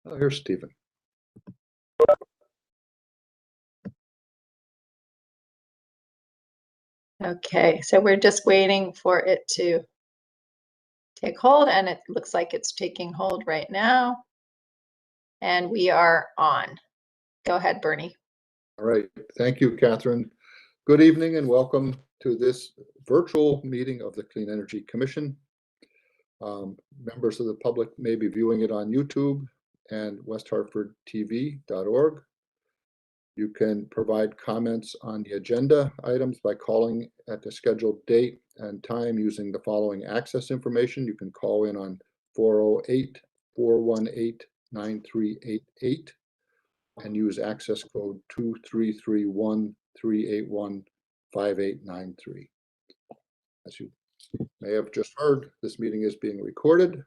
Oh, here's Stephen. Okay, so we're just waiting for it to take hold, and it looks like it's taking hold right now. And we are on. Go ahead, Bernie. All right. Thank you, Catherine. Good evening and welcome to this virtual meeting of the Clean Energy Commission. Members of the public may be viewing it on YouTube and westhartfordtv.org. You can provide comments on the agenda items by calling at the scheduled date and time using the following access information. You can call in on 408-418-9388 and use access code 2331-381-5893. As you may have just heard, this meeting is being recorded.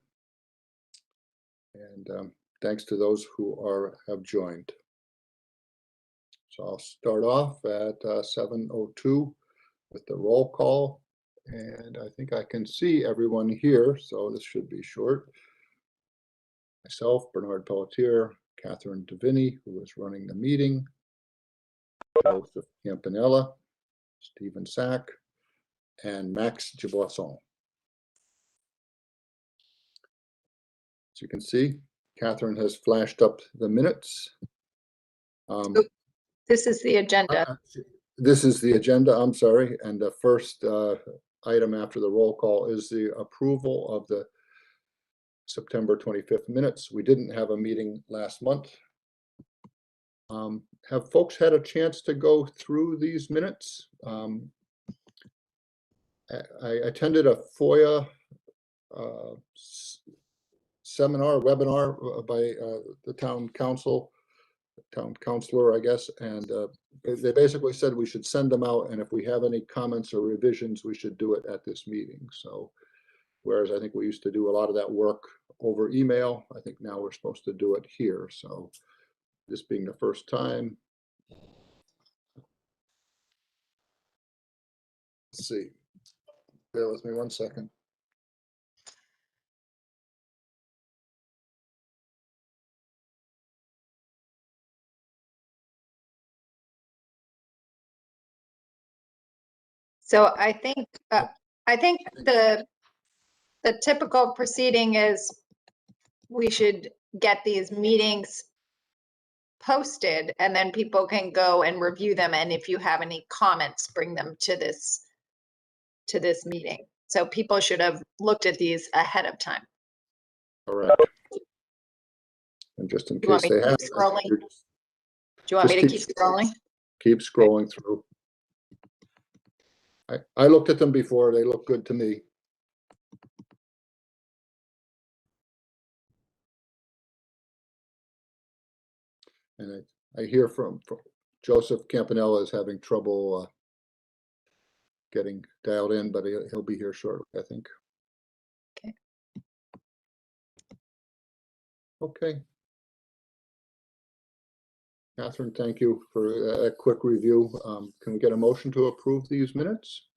And thanks to those who have joined. So I'll start off at 7:02 with the roll call. And I think I can see everyone here, so this should be short. Myself, Bernard Pelletier, Catherine Deviney, who is running the meeting, Joseph Campanella, Stephen Sack, and Max Giboisson. As you can see, Catherine has flashed up the minutes. This is the agenda. This is the agenda, I'm sorry. And the first item after the roll call is the approval of the September 25th minutes. We didn't have a meeting last month. Have folks had a chance to go through these minutes? I attended a FOIA webinar by the town councilor, I guess, and they basically said we should send them out, and if we have any comments or revisions, we should do it at this meeting. So, whereas I think we used to do a lot of that work over email, I think now we're supposed to do it here. So, this being the first time, let's see. Bear with me one second. So I think the typical proceeding is we should get these meetings posted, and then people can go and review them. And if you have any comments, bring them to this meeting. So people should have looked at these ahead of time. Correct. And just in case they have, do you want me to keep scrolling? Keep scrolling through. I looked at them before. They look good to me. And I hear from Joseph Campanella is having trouble getting dialed in, but he'll be here shortly, I think. Okay. Okay. Catherine, thank you for a quick review. Can we get a motion to approve these minutes?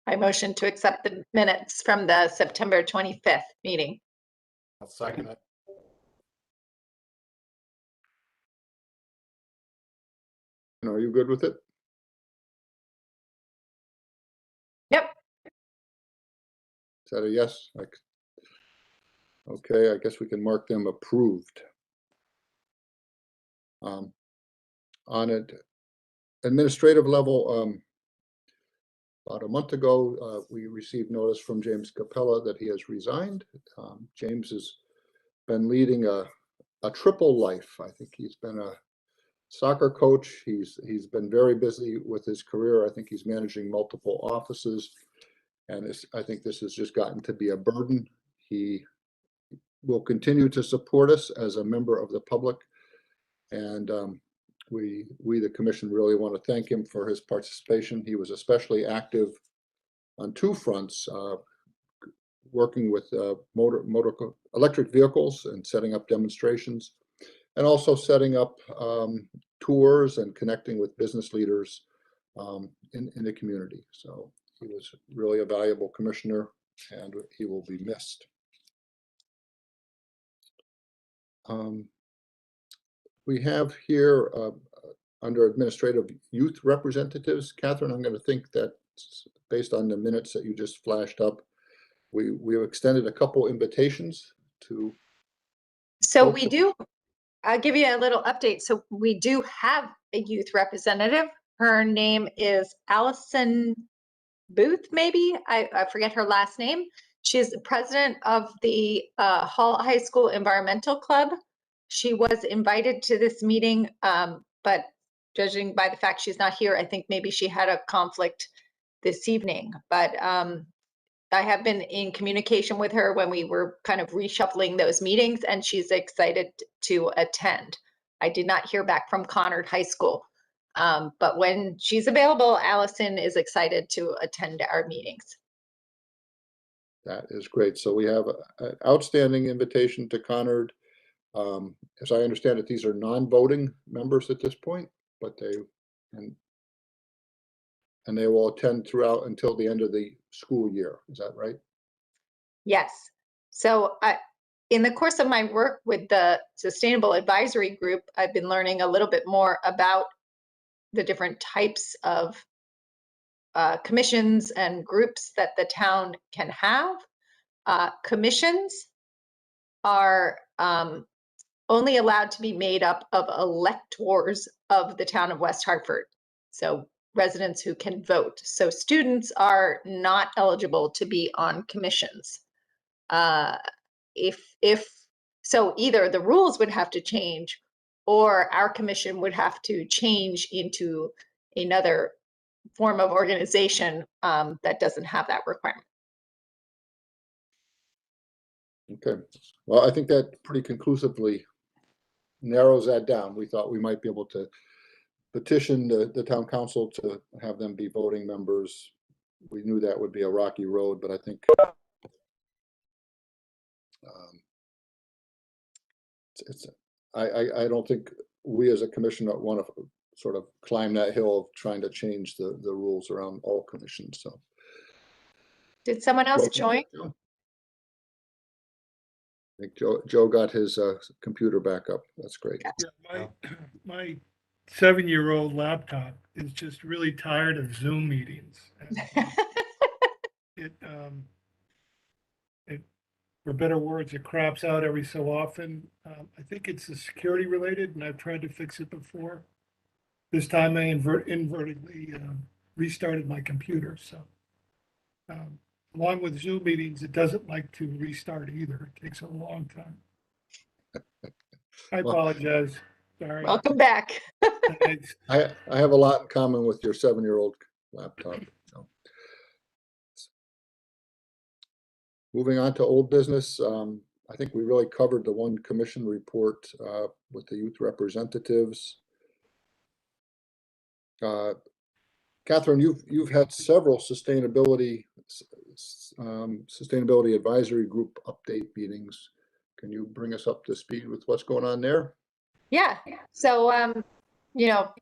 I motion to accept the minutes from the September 25th meeting. I'll second it. And are you good with it? Yep. Is that a yes? Okay, I guess we can mark them approved. On an administrative level, about a month ago, we received notice from James Cappella that he has resigned. James has been leading a triple life. I think he's been a soccer coach. He's been very busy with his career. I think he's managing multiple offices, and I think this has just gotten to be a burden. He will continue to support us as a member of the public, and we the commission really want to thank him for his participation. He was especially active on two fronts, working with electric vehicles and setting up demonstrations, and also setting up tours and connecting with business leaders in the community. So he was really a valuable commissioner, and he will be missed. We have here under administrative youth representatives, Catherine, I'm going to think that based on the minutes that you just flashed up, we have extended a couple invitations to. So we do, I'll give you a little update. So we do have a youth representative. Her name is Allison Booth, maybe. I forget her last name. She's the president of the Hall High School Environmental Club. She was invited to this meeting, but judging by the fact she's not here, I think maybe she had a conflict this evening. But I have been in communication with her when we were kind of reshuffling those meetings, and she's excited to attend. I did not hear back from Conard High School, but when she's available, Allison is excited to attend our meetings. That is great. So we have an outstanding invitation to Conard. As I understand it, these are non-voting members at this point, but they will attend throughout until the end of the school year. Is that right? Yes. So in the course of my work with the Sustainable Advisory Group, I've been learning a little bit more about the different types of commissions and groups that the town can have. Commissions are only allowed to be made up of electors of the town of West Hartford. So residents who can vote. So students are not eligible to be on commissions. So either the rules would have to change, or our commission would have to change into another form of organization that doesn't have that requirement. Okay. Well, I think that pretty conclusively narrows that down. We thought we might be able to petition the town council to have them be voting members. We knew that would be a rocky road, but I think I don't think we as a commission want to sort of climb that hill of trying to change the rules around all commissions. So did someone else join? I think Joe got his computer back up. That's great. Yeah, my 7-year-old laptop is just really tired of Zoom meetings. And, for better words, it craps out every so often. I think it's security related, and I've tried to fix it before. This time I inadvertently restarted my computer. So along with Zoom meetings, it doesn't like to restart either. It takes a long time. I apologize. Sorry. Welcome back. Thanks. I have a lot in common with your 7-year-old laptop. So. Moving on to old business, I think we really covered the one commission report with the youth representatives. Catherine, you've had several sustainability advisory group update meetings. Can you bring us up to speed with what's going on there? Yeah. So you know,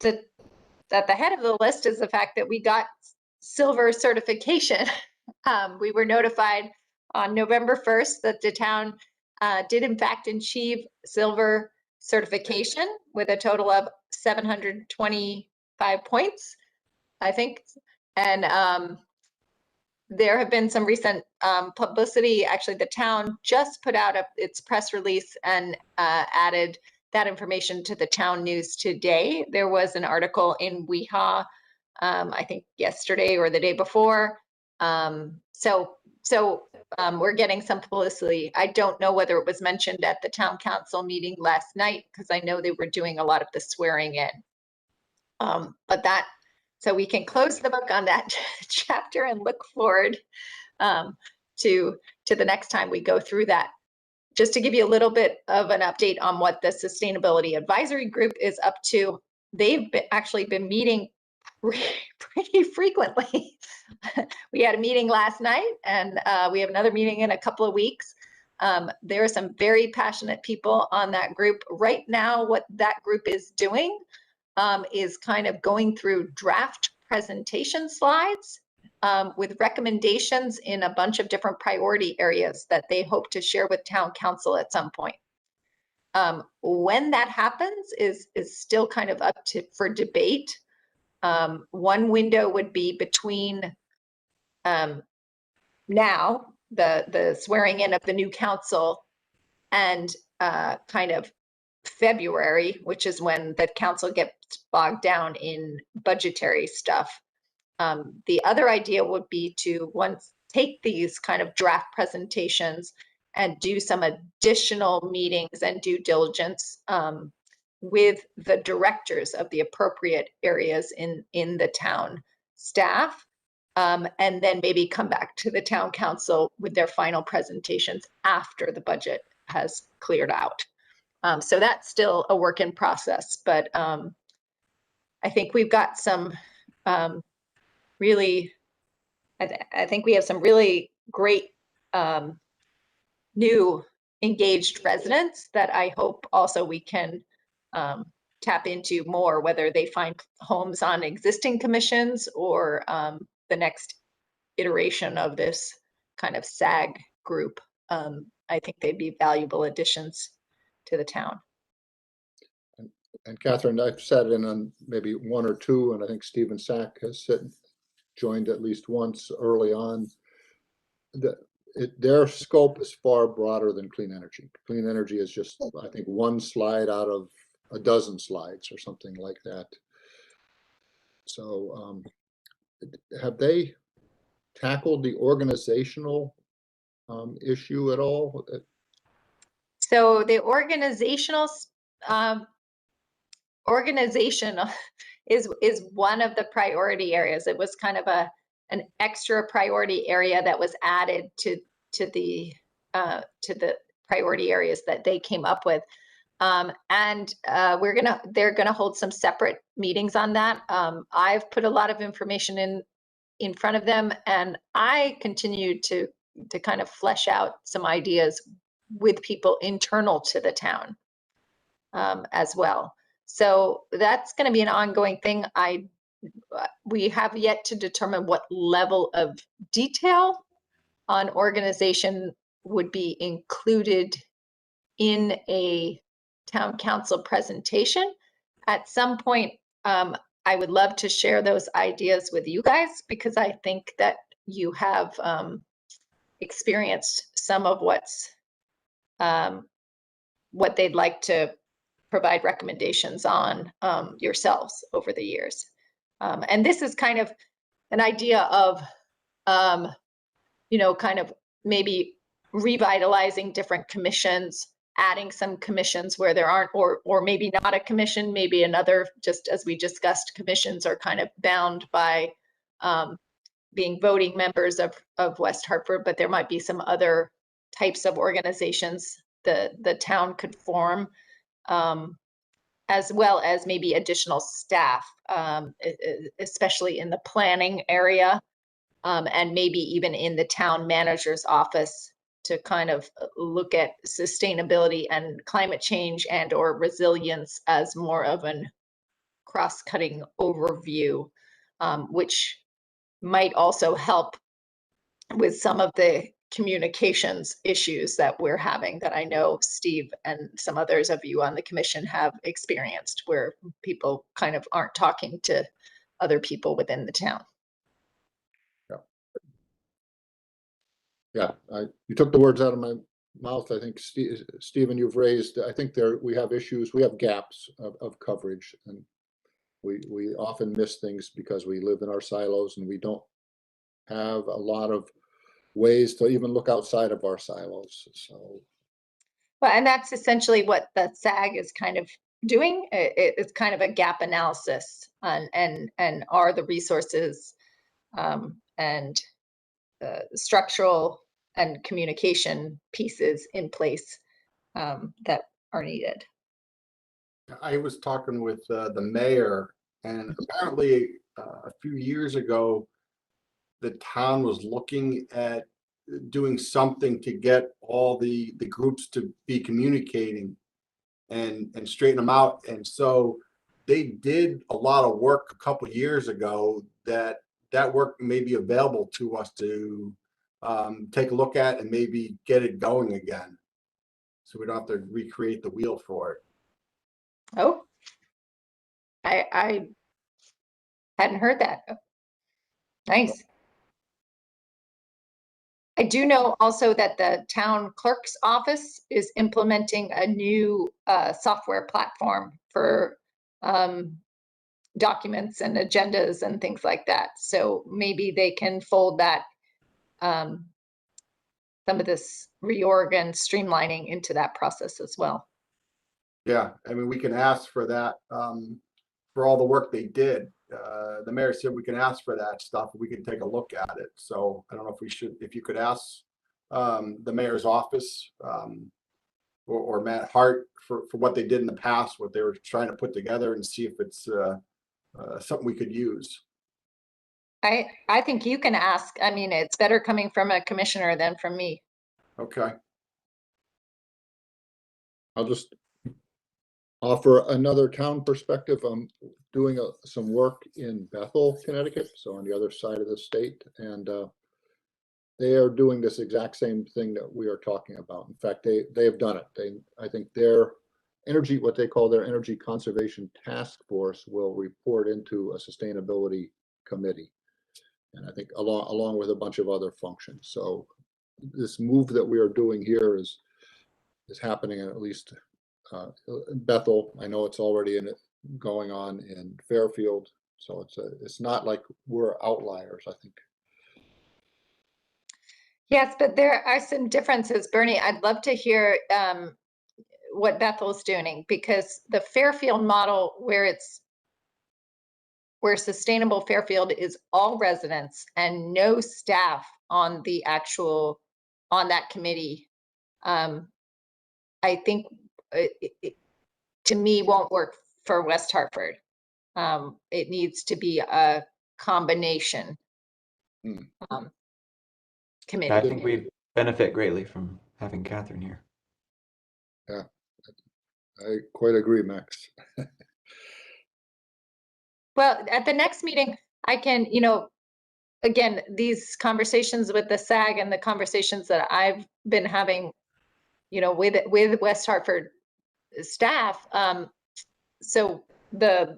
at the head of the list is the fact that we got silver certification. We were notified on November 1st that the town did in fact achieve silver certification with a total of 725 points, I think. And there have been some recent publicity. Actually, the town just put out its press release and added that information to the town news today. There was an article in WeHa, I think yesterday or the day before. So we're getting some publicity. I don't know whether it was mentioned at the town council meeting last night, because I know they were doing a lot of the swearing in. So we can close the book on that chapter and look forward to the next time we go through that. Just to give you a little bit of an update on what the Sustainability Advisory Group is up to, they've actually been meeting pretty frequently. We had a meeting last night, and we have another meeting in a couple of weeks. There are some very passionate people on that group. Right now, what that group is doing is kind of going through draft presentation slides with recommendations in a bunch of different priority areas that they hope to share with town council at some point. When that happens is still kind of up for debate. One window would be between now, the swearing in of the new council, and kind of February, which is when the council gets bogged down in budgetary stuff. The other idea would be to take these kind of draft presentations and do some additional meetings and due diligence with the directors of the appropriate areas in the town staff, and then maybe come back to the town council with their final presentations after the budget has cleared out. So that's still a work in process, but I think we've got some really, I think we have some really great new engaged residents that I hope also we can tap into more, whether they find homes on existing commissions or the next iteration of this kind of SAG group. I think they'd be valuable additions to the town. And Catherine, I've sat in on maybe one or two, and I think Stephen Sack has joined at least once early on. Their scope is far broader than clean energy. Clean energy is just, I think, one slide out of a dozen slides or something like that. So have they tackled the organizational issue at all? So the organization is one of the priority areas. It was kind of an extra priority area that was added to the priority areas that they came up with. And they're gonna hold some separate meetings on that. I've put a lot of information in front of them, and I continue to kind of flesh out some ideas with people internal to the town as well. So that's going to be an ongoing thing. We have yet to determine what level of detail on organization would be included in a town council presentation. At some point, I would love to share those ideas with you guys, because I think that you have experienced some of what they'd like to provide recommendations on yourselves over the years. And this is kind of an idea of, kind of maybe revitalizing different commissions, adding some commissions where there aren't, or maybe not a commission, maybe another, just as we discussed, commissions are kind of bound by being voting members of West Hartford, but there might be some other types of organizations the town could form, as well as maybe additional staff, especially in the planning area, and maybe even in the town manager's office, to kind of look at sustainability and climate change and or resilience as more of an cross-cutting overview, which might also help with some of the communications issues that we're having, that I know Steve and some others of you on the commission have experienced, where people kind of aren't talking to other people within the town. Yeah, you took the words out of my mouth. I think, Stephen, you've raised, I think we have issues, we have gaps of coverage, and we often miss things because we live in our silos and we don't have a lot of ways to even look outside of our silos. So, well, and that's essentially what the SAG is kind of doing. It's kind of a gap analysis and are the resources and structural and communication pieces in place that are needed. I was talking with the mayor, and apparently a few years ago, the town was looking at doing something to get all the groups to be communicating and straighten them out. And so they did a lot of work a couple of years ago that that work may be available to us to take a look at and maybe get it going again. So we don't have to recreate the wheel for it. Oh, I hadn't heard that. Nice. I do know also that the town clerk's office is implementing a new software platform for documents and agendas and things like that. So maybe they can fold that, some of this reorg and streamlining into that process as well. Yeah, I mean, we can ask for that for all the work they did. The mayor said we can ask for that stuff. We can take a look at it. So I don't know if we should, if you could ask the mayor's office or Matt Hart for what they did in the past, what they were trying to put together, and see if it's something we could use. I think you can ask. I mean, it's better coming from a commissioner than from me. Okay. I'll just offer another town perspective. I'm doing some work in Bethel, Connecticut, so on the other side of the state, and they are doing this exact same thing that we are talking about. In fact, they have done it. I think their energy, what they call their energy conservation task force, will report into a sustainability committee, and I think along with a bunch of other functions. So this move that we are doing here is happening in at least Bethel. I know it's already going on in Fairfield, so it's not like we're outliers, I think. Yes, but there are some differences, Bernie. I'd love to hear what Bethel's doing, because the Fairfield model, where sustainable Fairfield is all residents and no staff on that committee, I think it to me won't work for West Hartford. It needs to be a combination committee. I think we'd benefit greatly from having Catherine here. Yeah, I quite agree, Max. Well, at the next meeting, I can, again, these conversations with the SAG and the conversations that I've been having, with West Hartford staff. So the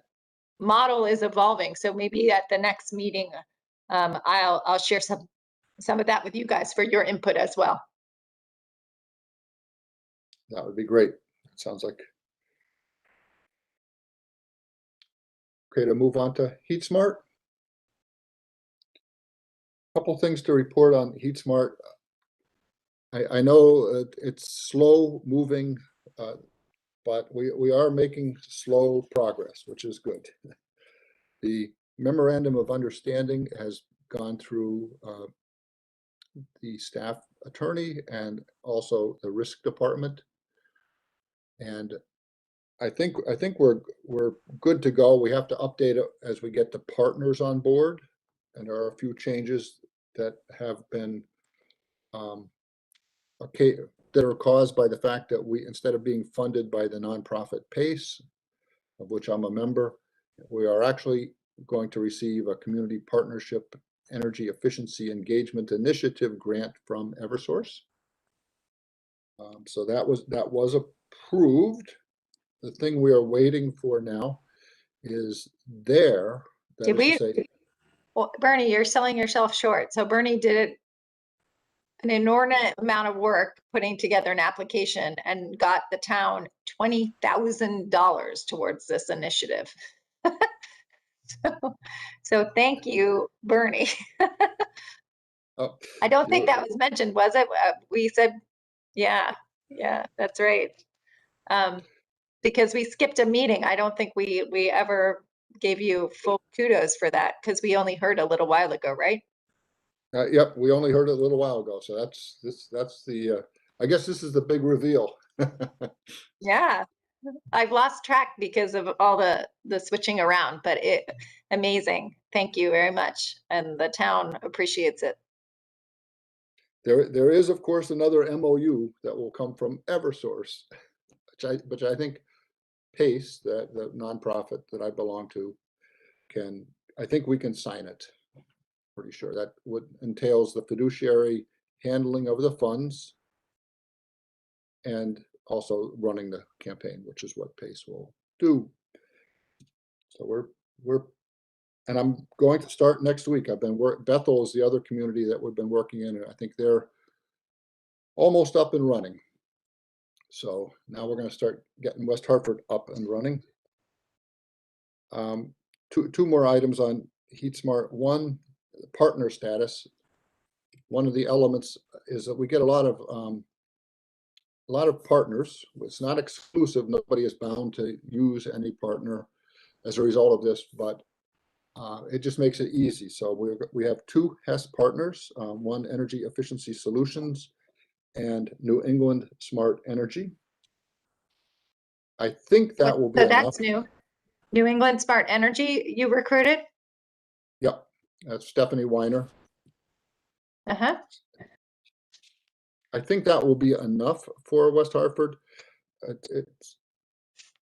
model is evolving. So maybe at the next meeting, I'll share some of that with you guys for your input as well. That would be great. It sounds like. Okay, to move on to HeatSmart. Couple things to report on HeatSmart. I know it's slow moving, but we are making slow progress, which is good. The memorandum of understanding has gone through the staff attorney and also the risk department, and I think we're good to go. We have to update it as we get the partners on board, and there are a few changes that have been okay, that are caused by the fact that we, instead of being funded by the nonprofit PACE, of which I'm a member, we are actually going to receive a community partnership energy efficiency engagement initiative grant from Eversource. So that was approved. The thing we are waiting for now is there. Did we? Well, Bernie, you're selling yourself short. So Bernie did an inordinate amount of work putting together an application and got the town $20,000 towards this initiative. So thank you, Bernie. Oh, I don't think that was mentioned, was it? We said, yeah, that's right. Because we skipped a meeting. I don't think we ever gave you full kudos for that, because we only heard a little while ago, right? Yep, we only heard it a little while ago. So that's the, I guess this is the big reveal. Yeah, I've lost track because of all the switching around, but amazing. Thank you very much. And the town appreciates it. There is, of course, another MOU that will come from Eversource, which I think PACE, the nonprofit that I belong to, I think we can sign it. Pretty sure that would entails the fiduciary handling of the funds and also running the campaign, which is what PACE will do. So and I'm going to start next week. Bethel is the other community that we've been working in, and I think they're almost up and running. So now we're going to start getting West Hartford up and running. Two more items on HeatSmart. One, partner status. One of the elements is that we get a lot of partners. It's not exclusive. Nobody is bound to use any partner as a result of this, but it just makes it easy. So we have 2 HES partners, one Energy Efficiency Solutions and New England Smart Energy. I think that will be So enough. that's new. New England Smart Energy, you recruited? Yep, that's Stephanie Weiner. Uh-huh. I think that will be enough for West Hartford.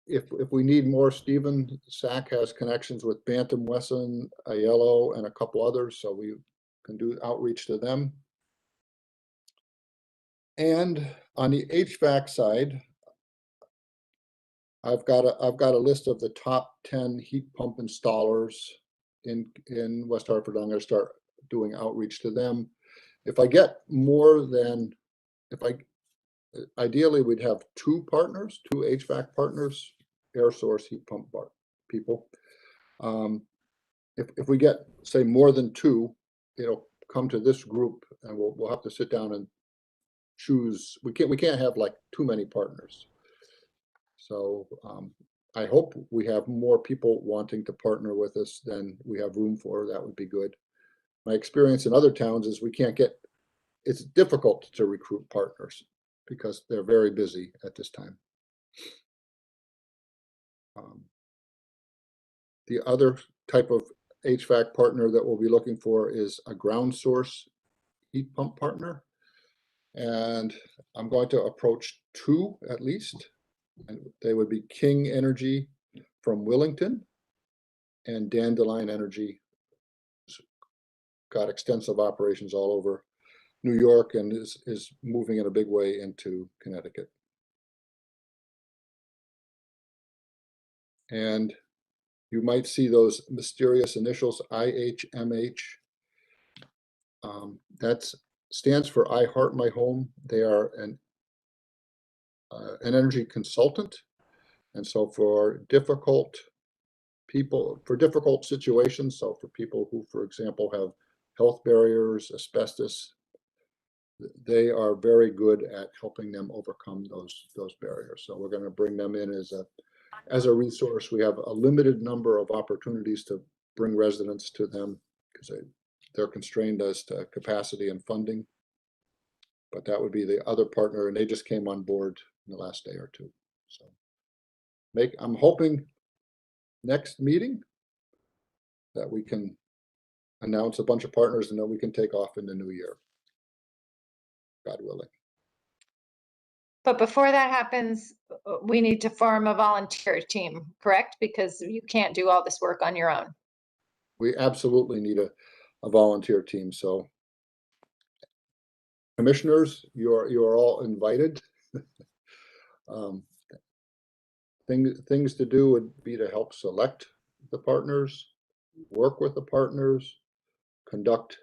If we need more, Stephen Sack has connections with Bantam, Wesson, Aiello, and a couple others, so we can do outreach to them. And on the HVAC side, I've got a list of the top 10 heat pump installers in West Hartford. I'm going to start doing outreach to them. If I get more than, ideally we'd have 2 partners, 2 HVAC partners, Eversource heat pump people. If we get, say, more than 2, it'll come to this group, and we'll have to sit down and choose. We can't have like too many partners. So I hope we have more people wanting to partner with us than we have room for. That would be good. My experience in other towns is it's difficult to recruit partners because they're very busy at this time. The other type of HVAC partner that we'll be looking for is a ground source heat pump partner. And I'm going to approach 2 at least. And they would be King Energy from Willington and Dandelion Energy. Got extensive operations all over New York and is moving in a big way into Connecticut. And you might see those mysterious initials, IHMH. That stands for I Heart My Home. They are an energy consultant. And so for difficult situations, so for people who, for example, have health barriers, asbestos, they are very good at helping them overcome those barriers. So we're going to bring them in as a resource. We have a limited number of opportunities to bring residents to them because they're constrained as to capacity and funding. But that would be the other partner, and they just came on board in the last day or 2. So I'm hoping next meeting that we can announce a bunch of partners and then we can take off in the new year, God willing. But before that happens, we need to form a volunteer team, correct? Because you can't do all this work on your own. We absolutely need a volunteer team. So commissioners, you're all invited. Things to do would be to help select the partners, work with the partners, conduct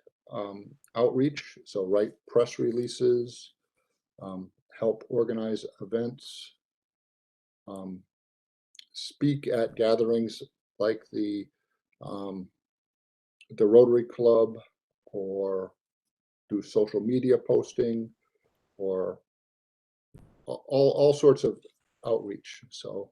outreach, so write press releases, help organize events, speak at gatherings like the Rotary Club, or do social media posting, or all sorts of outreach. So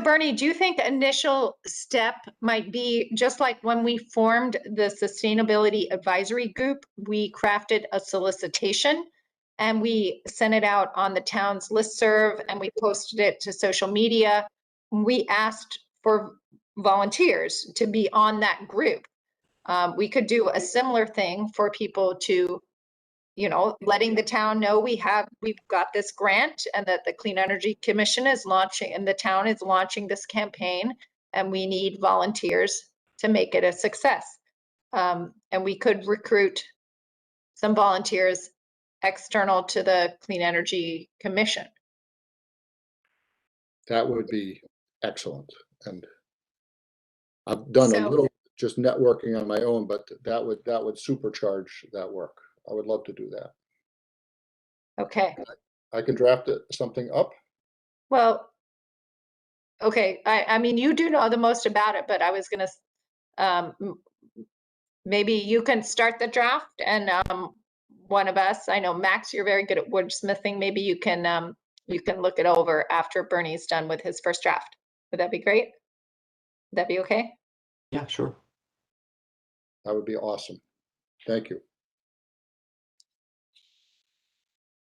Bernie, do you think the initial step might be just like when we formed the Sustainability Advisory Group, we crafted a solicitation and we sent it out on the town's listserv and we posted it to social media. We asked for volunteers to be on that group. We could do a similar thing for people to, letting the town know we've got this grant and that the Clean Energy Commission is launching and the town is launching this campaign and we need volunteers to make it a success. And we could recruit some volunteers external to the Clean Energy Commission. That would be excellent. And I've done a So- little just networking on my own, but that would supercharge that work. I would love to do that. Okay, I can draft something up. well, okay, I mean, you do know the most about it, but I was gonna, maybe you can start the draft and one of us, I know Max, you're very good at wordsmithing. Maybe you can look it over after Bernie's done with his first draft. Would that be great? Would that be okay? Yeah, sure. That would be awesome. Thank you.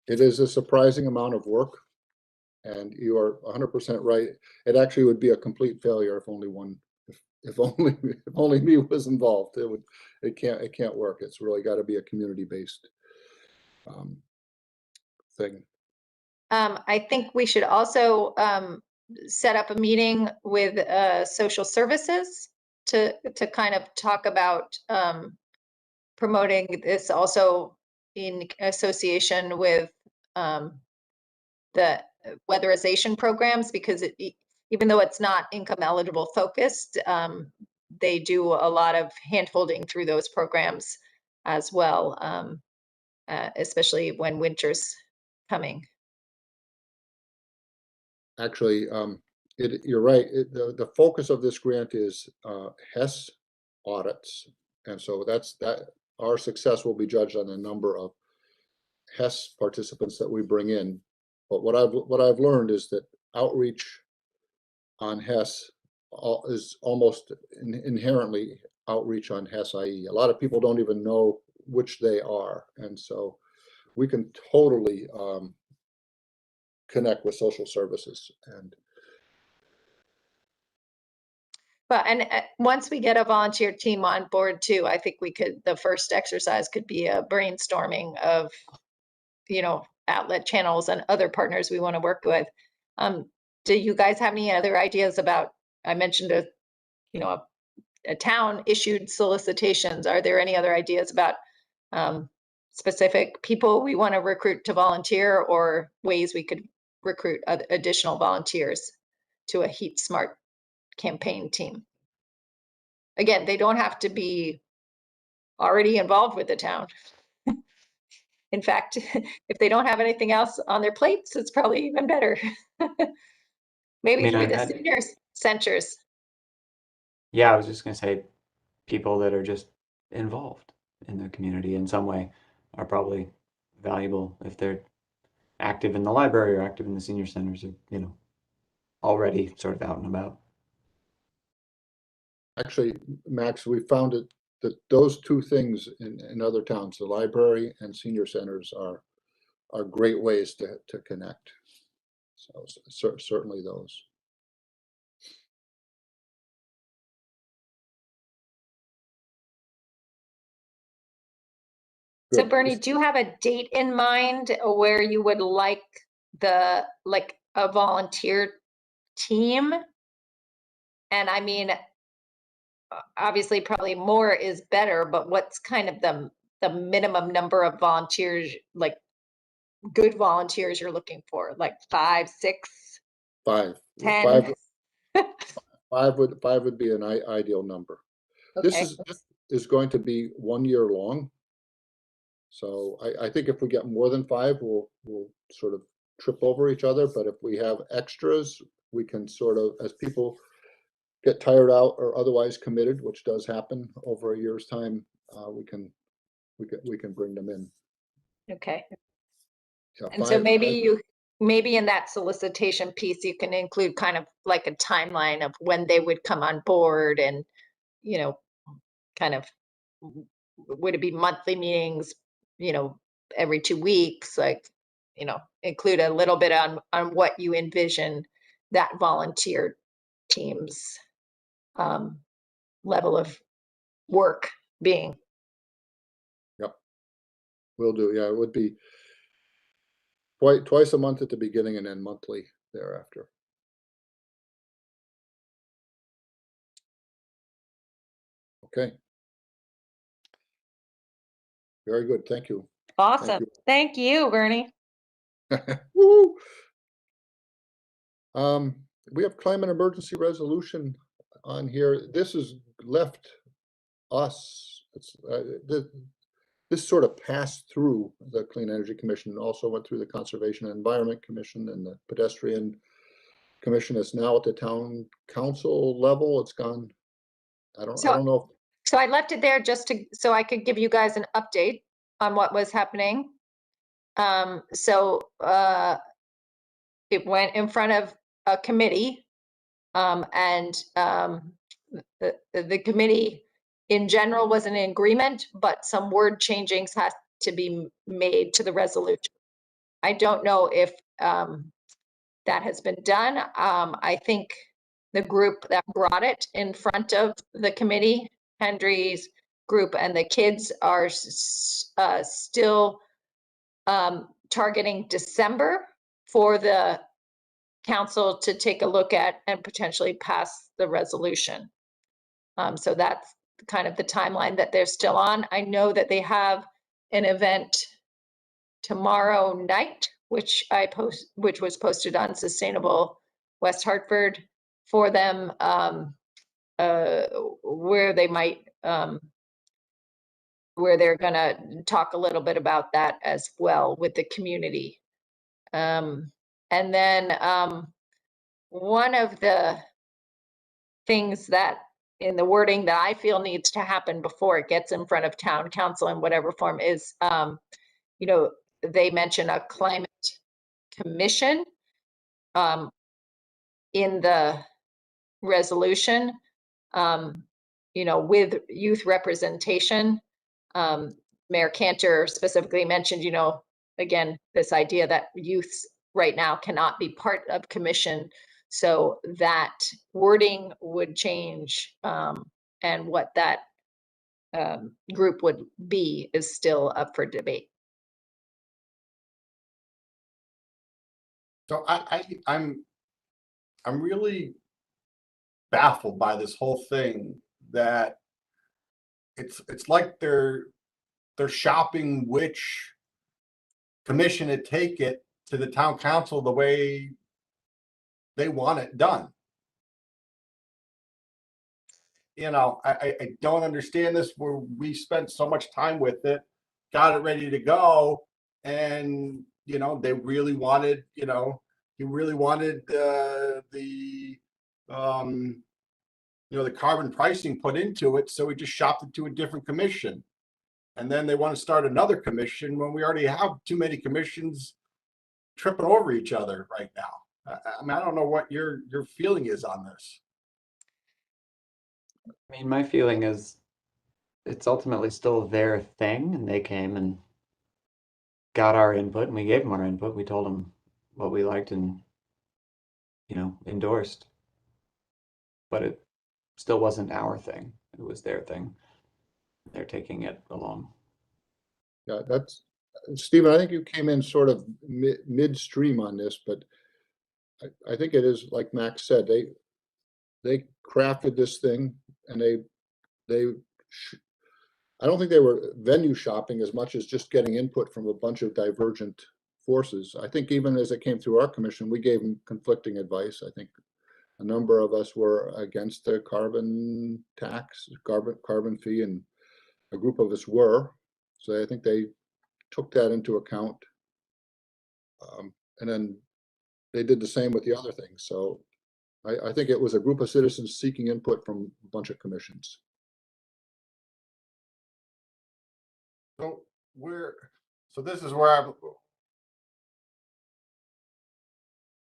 It is a surprising amount of work, and you are 100% right. It actually would be a complete failure if only one, if only me was involved. It can't work. It's really got to be a community-based thing. I think we should also set up a meeting with social services to kind of talk about promoting this also in association with the weatherization programs, because even though it's not income eligible focused, they do a lot of hand-holding through those programs as well, especially when winter's coming. Actually, you're right. The focus of this grant is HES audits, and so that our success will be judged on the number of HES participants that we bring in. But what I've learned is that outreach on HES is almost inherently outreach on HES IE. A lot of people don't even know which they are, and so we can totally connect with social services. And But once we get a volunteer team on board too, I think the first exercise could be a brainstorming of, outlet channels and other partners we want to work with. Do you guys have any other ideas about, I mentioned a town issued solicitations. Are there any other ideas about specific people we want to recruit to volunteer, or ways we could recruit additional volunteers to a HeatSmart campaign team? Again, they don't have to be already involved with the town. In fact, if they don't have anything else on their plates, it's probably even better. Maybe I mean, through I've the had- senior centers. Yeah, I was just gonna say people that are just involved in their community in some way are probably valuable if they're active in the library or active in the senior centers, or already sort of out and about. actually, Max, we found that those two things in other towns, the library and senior centers, are great ways to connect. So certainly those. So Good. Bernie, do you have a date in mind where you would like a volunteer team? And I mean, obviously probably more is better, but what's kind of the minimum number of volunteers, like good volunteers you're looking for? Like 5, 6, 5. 10? Five would be an ideal number. Okay. This is going to be 1 year long. So I think if we get more than 5, we'll sort of trip over each other. But if we have extras, we can sort of, as people get tired out or otherwise committed, which does happen over a year's time, we can bring them in. Okay. Yeah, And so 5 maybe in that solicitation piece, you can include kind of like a timeline of when they would come on board, and, kind of, would it be monthly meetings, every 2 weeks, like, include a little bit on what you envision that volunteer team's level of work being. will do. Yeah, it would be twice a month at the beginning and then monthly thereafter. Okay. Very good. Thank you. Awesome. Thank you, Bernie. Woo! We have climate emergency resolution on here. This has left us, this sort of passed through the Clean Energy Commission, also went through the Conservation and Environment Commission and the Pedestrian Commission. Is now at the town council level. It's gone, I don't know. So I left it there just so I could give you guys an update on what was happening. It went in front of a committee, and the committee in general was in agreement, but some word changings has to be made to the resolution. I don't know if that has been done. I think the group that brought it in front of the committee, Hendry's group, and the kids are still targeting December for the council to take a look at and potentially pass the resolution. So that's kind of the timeline that they're still on. I know that they have an event tomorrow night, which was posted on Sustainable West Hartford for them, where they might, where they're gonna talk a little bit about that as well with the community. And then one of the things that in the wording that I feel needs to happen before it gets in front of town council in whatever form is, you know, they mention a climate commission in the resolution, you know, with youth representation. Mayor Cantor specifically mentioned, you know, again, this idea that youths right now cannot be part of commission. So that wording would change, and what that group would be is still up for debate. So I'm really baffled by this whole thing, that it's like they're shopping which commission to take it to the town council the way they want it done. You know, I don't understand this, where we spent so much time with it, got it ready to go, and you know, they really wanted, you know, he really wanted you know, the carbon pricing put into it, so we just shopped it to a different commission. And then they want to start another commission when we already have too many commissions tripping over each other right now. I mean, I don't know what your feeling is on this. I mean, my feeling is it's ultimately still their thing, and they came and got our input, and we gave them our input. We told them what we liked and, you know, endorsed. But it still wasn't our thing. It was their thing. They're taking it along. Yeah, that's, Stephen, I think you came in sort of midstream on this, but I think it is like Max said, they crafted this thing, and I don't think they were venue shopping as much as just getting input from a bunch of divergent forces. I think even as it came through our commission, we gave them conflicting advice. I think a number of us were against the carbon tax, carbon fee, and a group of us were. So I think they took that into account. And then they did the same with the other things. So I think it was a group of citizens seeking input from a bunch of commissions. So this is where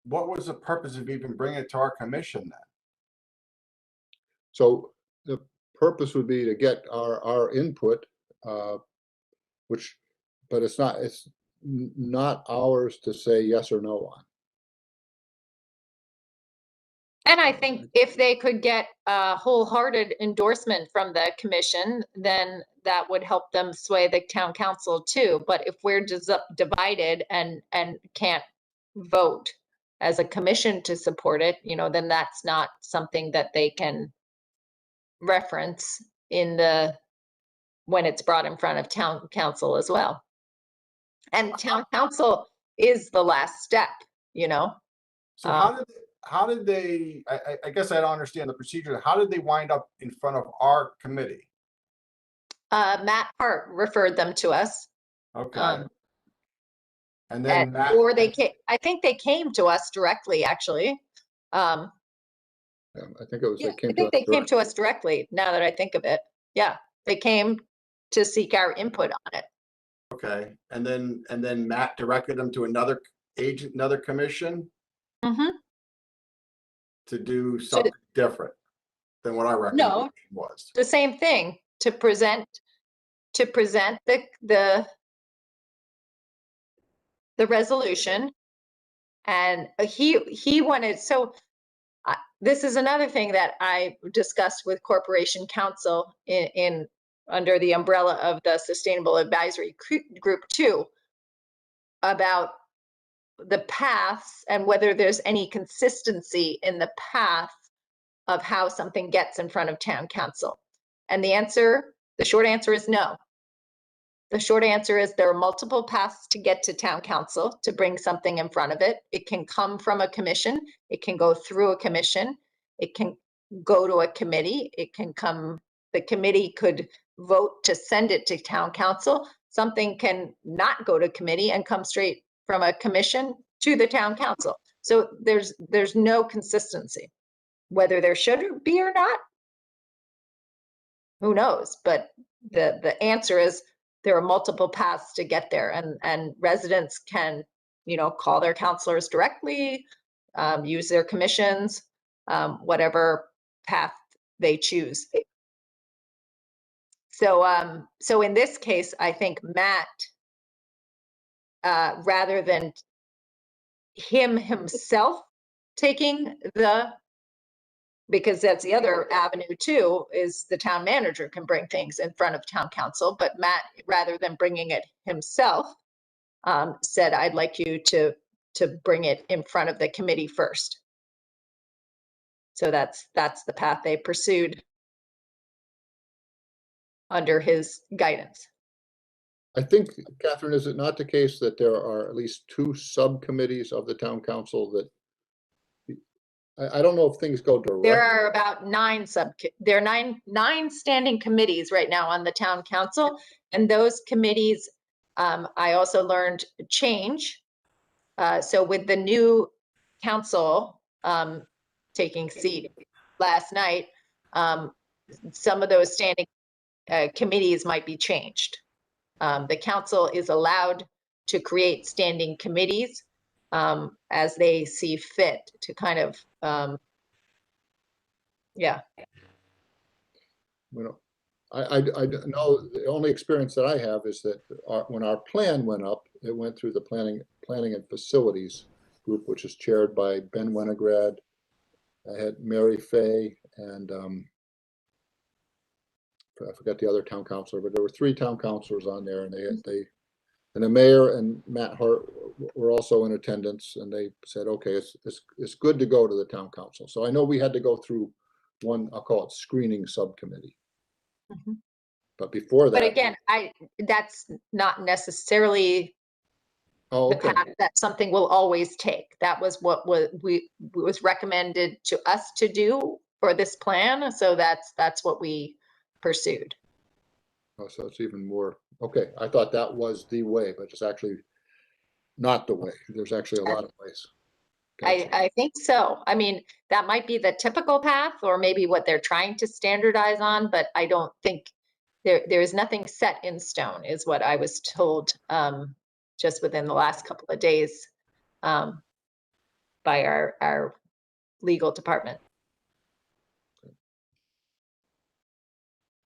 what was the purpose of even bringing it to our commission then? So the purpose would be to get our input, but it's not ours to say yes or no on. And I think if they could get a wholehearted endorsement from the commission, then that would help them sway the town council too. But if we're divided and can't vote as a commission to support it, you know, then that's not something that they can reference in the when it's brought in front of town council as well. And town council is the last step, you know? So how did they, I guess I don't understand the procedure. How did they wind up in front of our committee? Matt Hart referred them to us. Okay. And then Or they came, I think they came to us directly, actually. Yeah, I think it was, Yeah, they came I to think us they came direct. to us directly, now that I think of it. Yeah, they came to seek our input on it. Okay, and then Matt directed them to another agent, another commission Mhm. to do something different than what our recommendation was. The same thing, to present the resolution. And he wanted, so this is another thing that I discussed with Corporation Counsel in under the umbrella of the Sustainable Advisory Group too, about the paths and whether there's any consistency in the path of how something gets in front of town council. And the short answer is no. The short answer is there are multiple paths to get to town council to bring something in front of it. It can come from a commission. It can go through a commission. It can go to a committee. It can come, the committee could vote to send it to town council. Something can not go to committee and come straight from a commission to the town council. So there's no consistency. Whether there should be or not, who knows? But the answer is there are multiple paths to get there, and residents can, you know, call their counselors directly, use their commissions, whatever path they choose. So, so in this case, I think Matt, rather than himself taking because that's the other avenue too, is the town manager can bring things in front of town council, but Matt, rather than bringing it himself, said, I'd like you to bring it in front of the committee first. So that's the path they pursued under his guidance. I think, Catherine, is it not the case that there are at least 2 subcommittees of the town council that, I don't know if things go direct. There are about 9 there are nine standing committees right now on the town council, and those committees, I also learned, change. So with the new council taking seat last night, some of those standing committees might be changed. The council is allowed to create standing committees as they see fit to kind of, yeah. You know, I know the only experience that I have is that when our plan went up, it went through the planning and facilities group, which is chaired by Ben Winograd. I had Mary Fay and I forgot the other town councilor, but there were 3 town councilors on there, and and the mayor and Matt Hart were also in attendance, and they said, okay, it's good to go to the town council. So I know we had to go through one, I'll call it screening subcommittee. Mhm. But before that. But again, that's not necessarily Oh, the okay. path that something will always take. That was what was recommended to us to do for this plan. So that's what we pursued. Oh, so it's even more, okay. I thought that was the way, but it's actually not the way. There's actually a lot of ways. Gotcha. I think so. I mean, that might be the typical path or maybe what they're trying to standardize on, but I don't think there is nothing set in stone is what I was told just within the last couple of days by our legal department.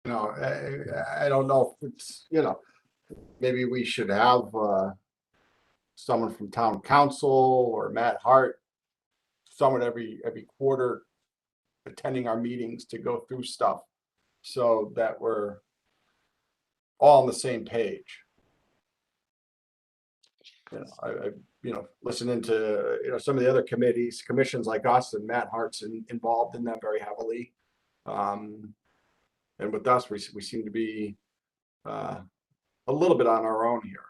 You know, I don't know if it's, you know, maybe we should have someone from town council or Matt Hart, someone every quarter attending our meetings to go through stuff so that we're all on the same page. You know, I you know, listening to, you know, some of the other commissions like us, and Matt Hart's involved in them very heavily. And with us, we seem to be a little bit on our own here.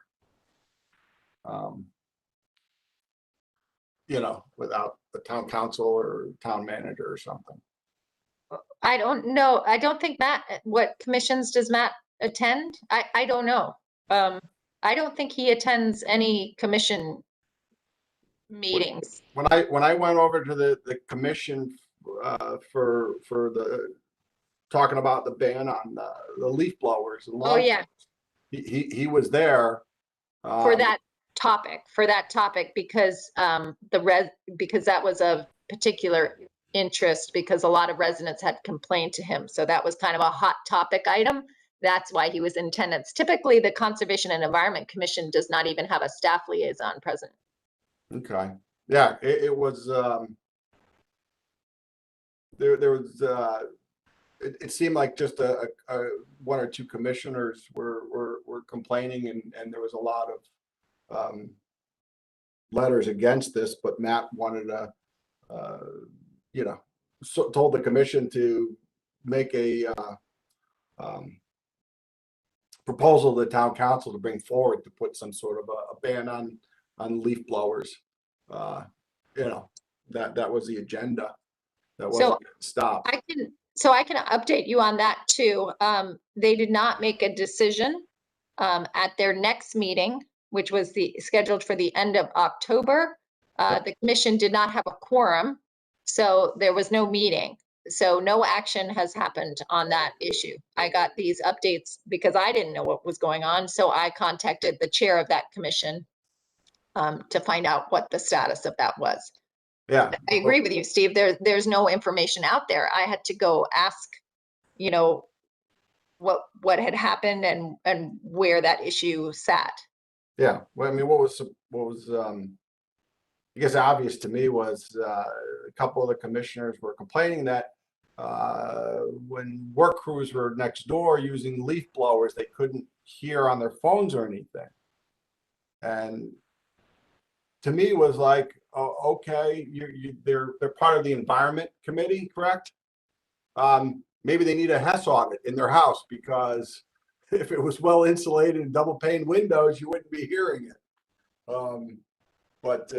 You know, without the town council or town manager or something. I don't know. I don't think what commissions does Matt attend? I don't know. I don't think he attends any commission meetings. When I went over to the commission for the talking about the ban on the leaf blowers and Oh, yeah. he was there For that topic, because because that was of particular interest, because a lot of residents had complained to him. So that was kind of a hot topic item. That's why he was in attendance. Typically, the Conservation and Environment Commission does not even have a staff liaison present. Okay. Yeah, it was there was it seemed like just a one or two commissioners were complaining, and there was a lot of letters against this, but Matt wanted to you know, told the commission to make a proposal to the town council to bring forward to put some sort of a ban on leaf blowers. You know, that was the agenda. That wasn't stopped. I can update you on that too. They did not make a decision at their next meeting, which was scheduled for the end of October. The commission did not have a quorum, so there was no meeting. So no action has happened on that issue. I got these updates because I didn't know what was going on. So I contacted the chair of that commission to find out what the status of that was. Yeah, I agree with you, Steve. There's no information out there. I had to go ask, you know, what had happened and where that issue sat. yeah. Well, I mean, what was I guess obvious to me was a couple of the commissioners were complaining that when work crews were next door using leaf blowers, they couldn't hear on their phones or anything. And to me, it was like, oh, okay, they're part of the environment committee, correct? Maybe they need a HES audit in their house, because if it was well insulated and double pane windows, you wouldn't be hearing it. But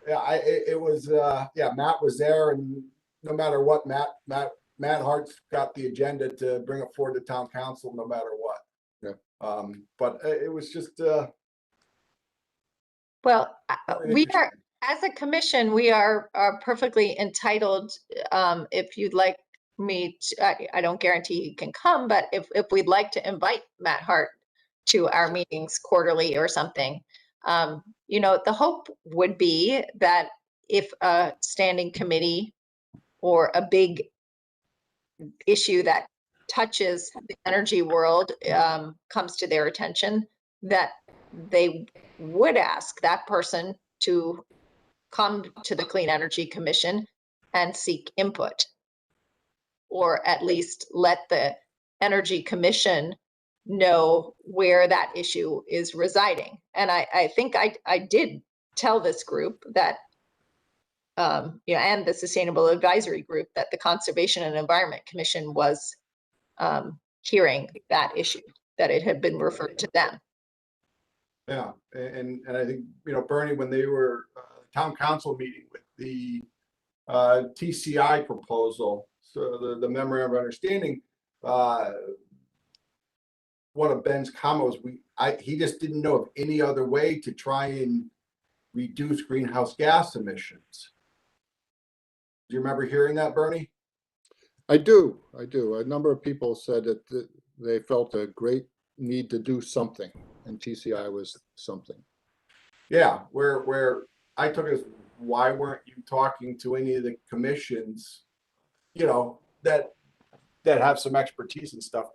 yeah, it was yeah, Matt was there, and no matter what, Matt Hart's got the agenda to bring it forward to town council no matter what. Yeah. But it was just Well, we interesting. are, as a commission, we are perfectly entitled, if you'd like me to, I don't guarantee he can come, but if we'd like to invite Matt Hart to our meetings quarterly or something, you know, the hope would be that if a standing committee or a big issue that touches the energy world comes to their attention, that they would ask that person to come to the Clean Energy Commission and seek input, or at least let the Energy Commission know where that issue is residing. And I think I did tell this group that, you know, and the Sustainable Advisory Group, that the Conservation and Environment Commission was hearing that issue, that it had been referred to them. Yeah, and I think, you know, Bernie, when they were town council meeting with the TCI proposal, so the memorandum of understanding, one of Ben's comments was he just didn't know of any other way to try and reduce greenhouse gas emissions. Do you remember hearing that, Bernie? I do. A number of people said that they felt a great need to do something, and TCI was something. Yeah, where I took it as, why weren't you talking to any of the commissions, you know, that have some expertise and stuff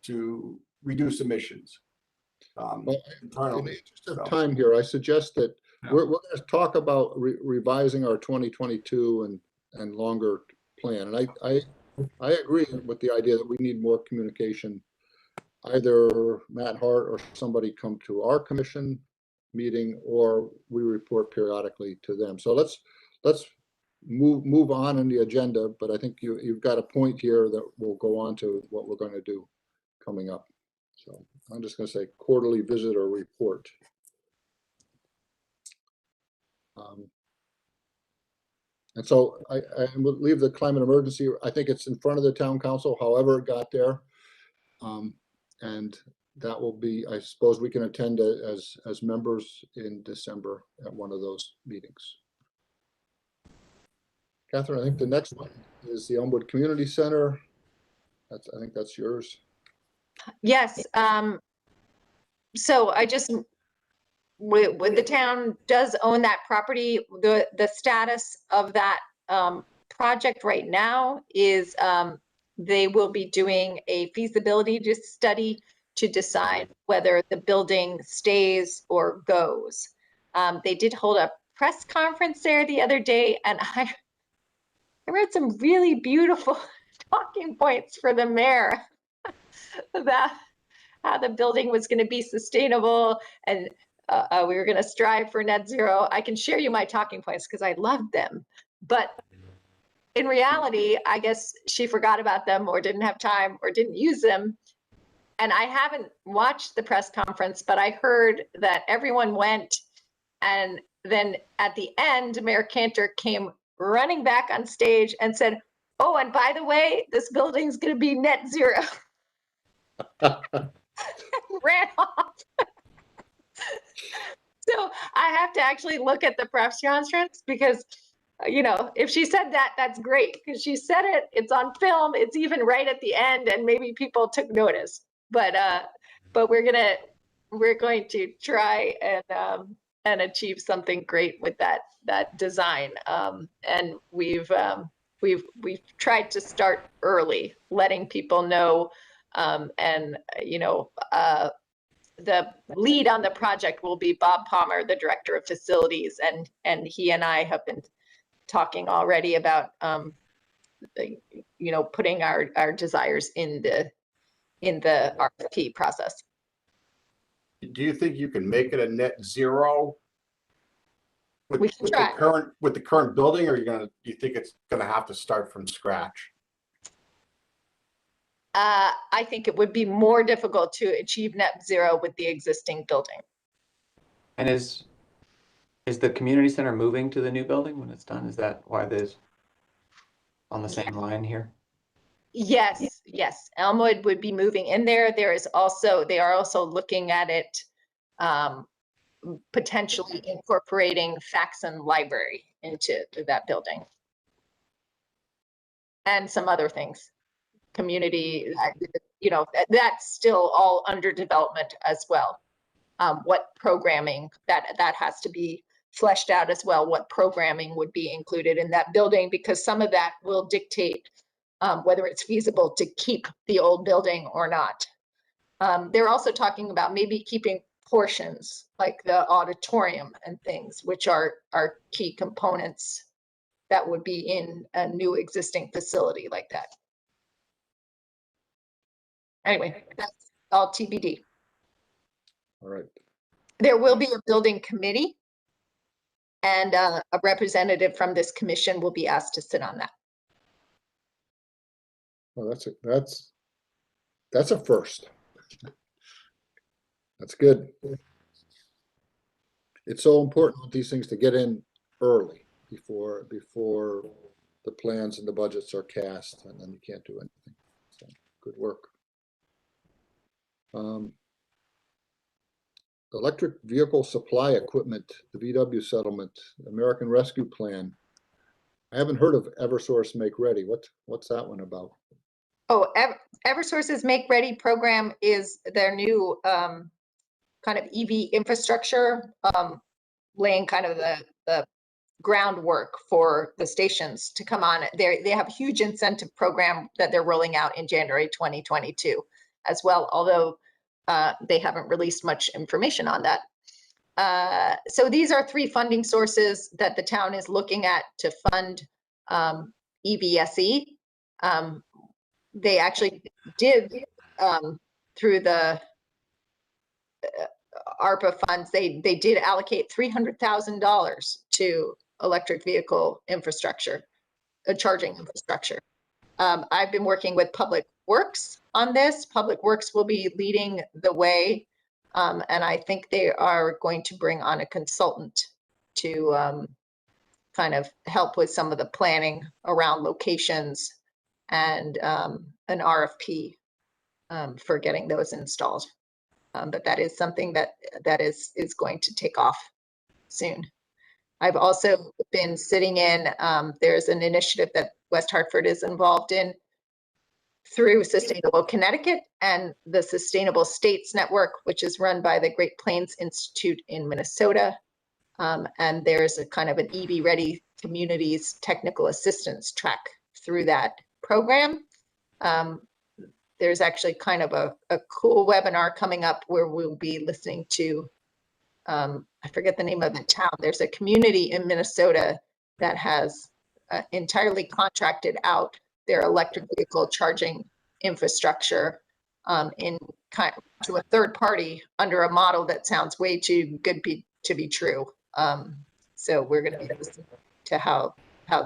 to reduce emissions Well, internally. in the interest of time here, I suggest that we're going to talk about revising our 2022 and longer plan. And I agree with the idea that we need more communication. Either Matt Hart or somebody come to our commission meeting, or we report periodically to them. So let's move on in the agenda. But I think you've got a point here that we'll go on to what we're going to do coming up. So I'm just going to say quarterly visitor report. And so I would leave the climate emergency. I think it's in front of the town council, however it got there. And that will be, I suppose we can attend as members in December at one of those meetings. Catherine, I think the next one is the Elmwood Community Center. I think that's yours. Yes. So I just, when the town does own that property, the status of that project right now is they will be doing a feasibility study to decide whether the building stays or goes. They did hold a press conference there the other day, and I read some really beautiful talking points for the mayor about how the building was going to be sustainable and we were going to strive for net zero. I can share you my talking points because I loved them. But in reality, I guess she forgot about them or didn't have time or didn't use them. And I haven't watched the press conference, but I heard that everyone went. And then at the end, Mayor Cantor came running back on stage and said, "Oh, and by the way, this building's going to be net zero." Ran off. So I have to actually look at the press conference because, you know, if she said that, that's great because she said it. It's on film. It's even right at the end, and maybe people took notice. But we're going to try and achieve something great with that design. And we've tried to start early, letting people know, and you know. The lead on the project will be Bob Palmer, the director of facilities, and he and I have been talking already about you know, putting our desires in the RFP process. Do you think you can make it a net zero with, We can try. with the current building, or do you think it's gonna have to start from scratch? I think it would be more difficult to achieve net zero with the existing building. And is the community center moving to the new building when it's done? Is that why there's on the same line here? Yes, yes. Elmwood would be moving in there. They are also looking at it, potentially incorporating Faxon Library into that building. And some other things. Community, you know, that's still all under development as well. What programming that has to be fleshed out as well, what programming would be included in that building, because some of that will dictate whether it's feasible to keep the old building or not. They're also talking about maybe keeping portions like the auditorium and things, which are key components that would be in a new existing facility like that. Anyway, that's all TBD. All right. There will be a building committee, and a representative from this commission will be asked to sit on that. Well, that's a first. That's good. It's so important with these things to get in early before the plans and the budgets are cast, and then you can't do anything. So good work. Electric vehicle supply equipment, the VW settlement, American Rescue Plan. I haven't heard of Eversource Make Ready. What's that one about? Oh, Eversource's Make Ready program is their new kind of EV infrastructure, laying kind of the groundwork for the stations to come on. They have a huge incentive program that they're rolling out in January 2022 as well, although they haven't released much information on that. So these are three funding sources that the town is looking at to fund EVSE. They actually did, through the ARPA funds, they did allocate $300,000 to electric vehicle infrastructure, charging infrastructure. I've been working with public Works on this. Public Works will be leading the way. And I think they are going to bring on a consultant to kind of help with some of the planning around locations and an RFP for getting those installed. But that is something that is going to take off soon. I've also been sitting in, there's an initiative that West Hartford is involved in through Sustainable Connecticut and the Sustainable States Network, which is run by the Great Plains Institute in Minnesota. And there's a kind of an EV Ready Communities Technical Assistance track through that program. There's actually kind of a cool webinar coming up where we'll be listening to, I forget the name of the town. There's a community in Minnesota that has entirely contracted out their electric vehicle charging infrastructure to a third party under a model that sounds way too good to be true. So we're going to be listening to how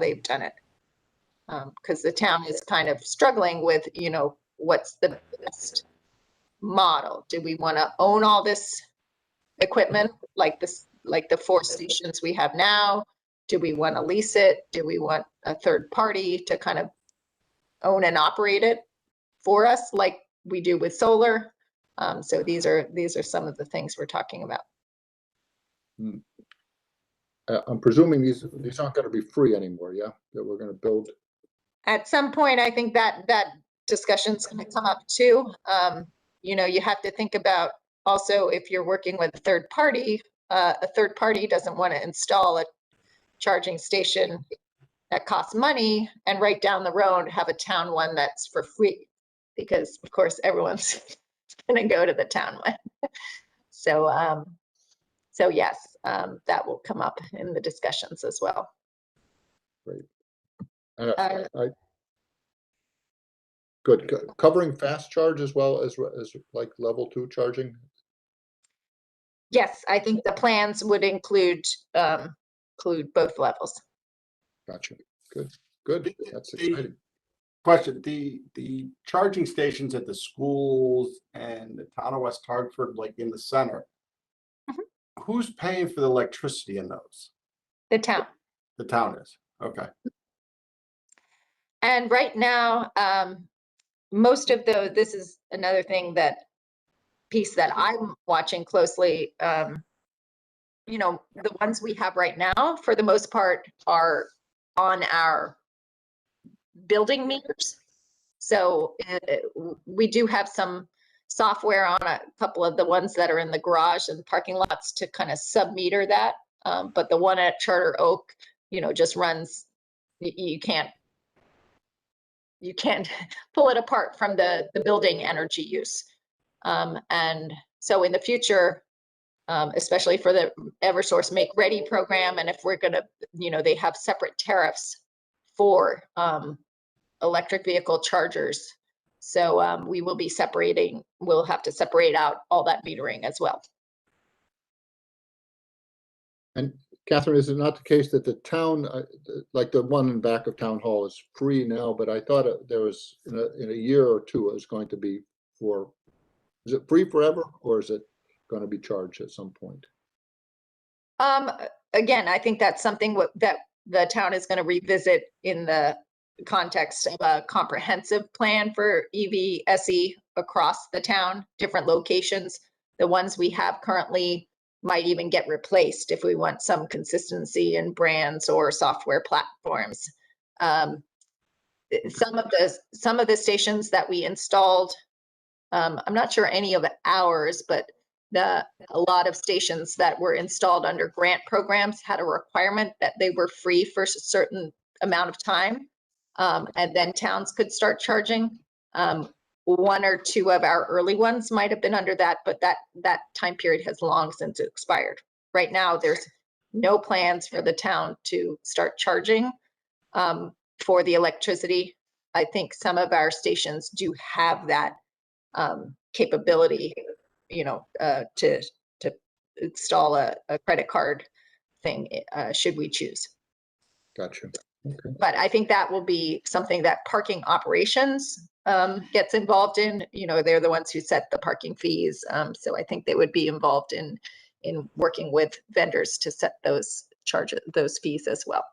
they've done it, because the town is kind of struggling with, you know, what's the best model? Do we want to own all this equipment like the 4 stations we have now? Do we want to lease it? Do we want a third party to kind of own and operate it for us like we do with solar? So these are some of the things we're talking about. I'm presuming these aren't going to be free anymore, yeah? That we're going to build. At some point, I think that discussion's going to come up too. You know, you have to think about also if you're working with a third party doesn't want to install a charging station that costs money and right down the road have a town one that's for free, because of course everyone's going to go to the town one. So yes, that will come up in the discussions as well. Great. Good. Covering fast charge as well as like level 2 charging. Yes, I think the plans would include both levels. Gotcha. Good. That's exciting. Question, the charging stations at the schools and the town of West Hartford, like in the center, who's paying for the electricity in those? The town. The town is, okay. And right now, most of this is another thing piece that I'm watching closely. You know, the ones we have right now, for the most part, are on our building meters. So we do have some software on a couple of the ones that are in the garage and parking lots to kind of sub-meter that. But the one at Charter Oak, you know, just runs, you can't pull it apart from the building energy use. And so in the future, especially for the Eversource Make Ready program, and if we're going to, you know, they have separate tariffs for electric vehicle chargers. So we will be we'll have to separate out all that metering as well. And Catherine, is it not the case that the town, like the one in back of Town Hall, is free now? But I thought there was in a year or two it was going to be is it free forever, or is it going to be charged at some point? Again, I think that's something that the town is going to revisit in the context of a comprehensive plan for EVSE across the town, different locations. The ones we have currently might even get replaced if we want some consistency in brands or software platforms. Some of the stations that we installed, I'm not sure any of ours, but a lot of stations that were installed under grant programs had a requirement that they were free for a certain amount of time, and then towns could start charging. 1 or 2 of our early ones might have been under that, but that time period has long since expired. Right now, there's no plans for the town to start charging for the electricity. I think some of our stations do have that capability, you know, to install a credit card thing should we choose. Gotcha. Okay. But I think that will be something that parking operations gets involved in. You know, they're the ones who set the parking fees. So I think they would be involved in working with vendors to set those charges, those fees as well.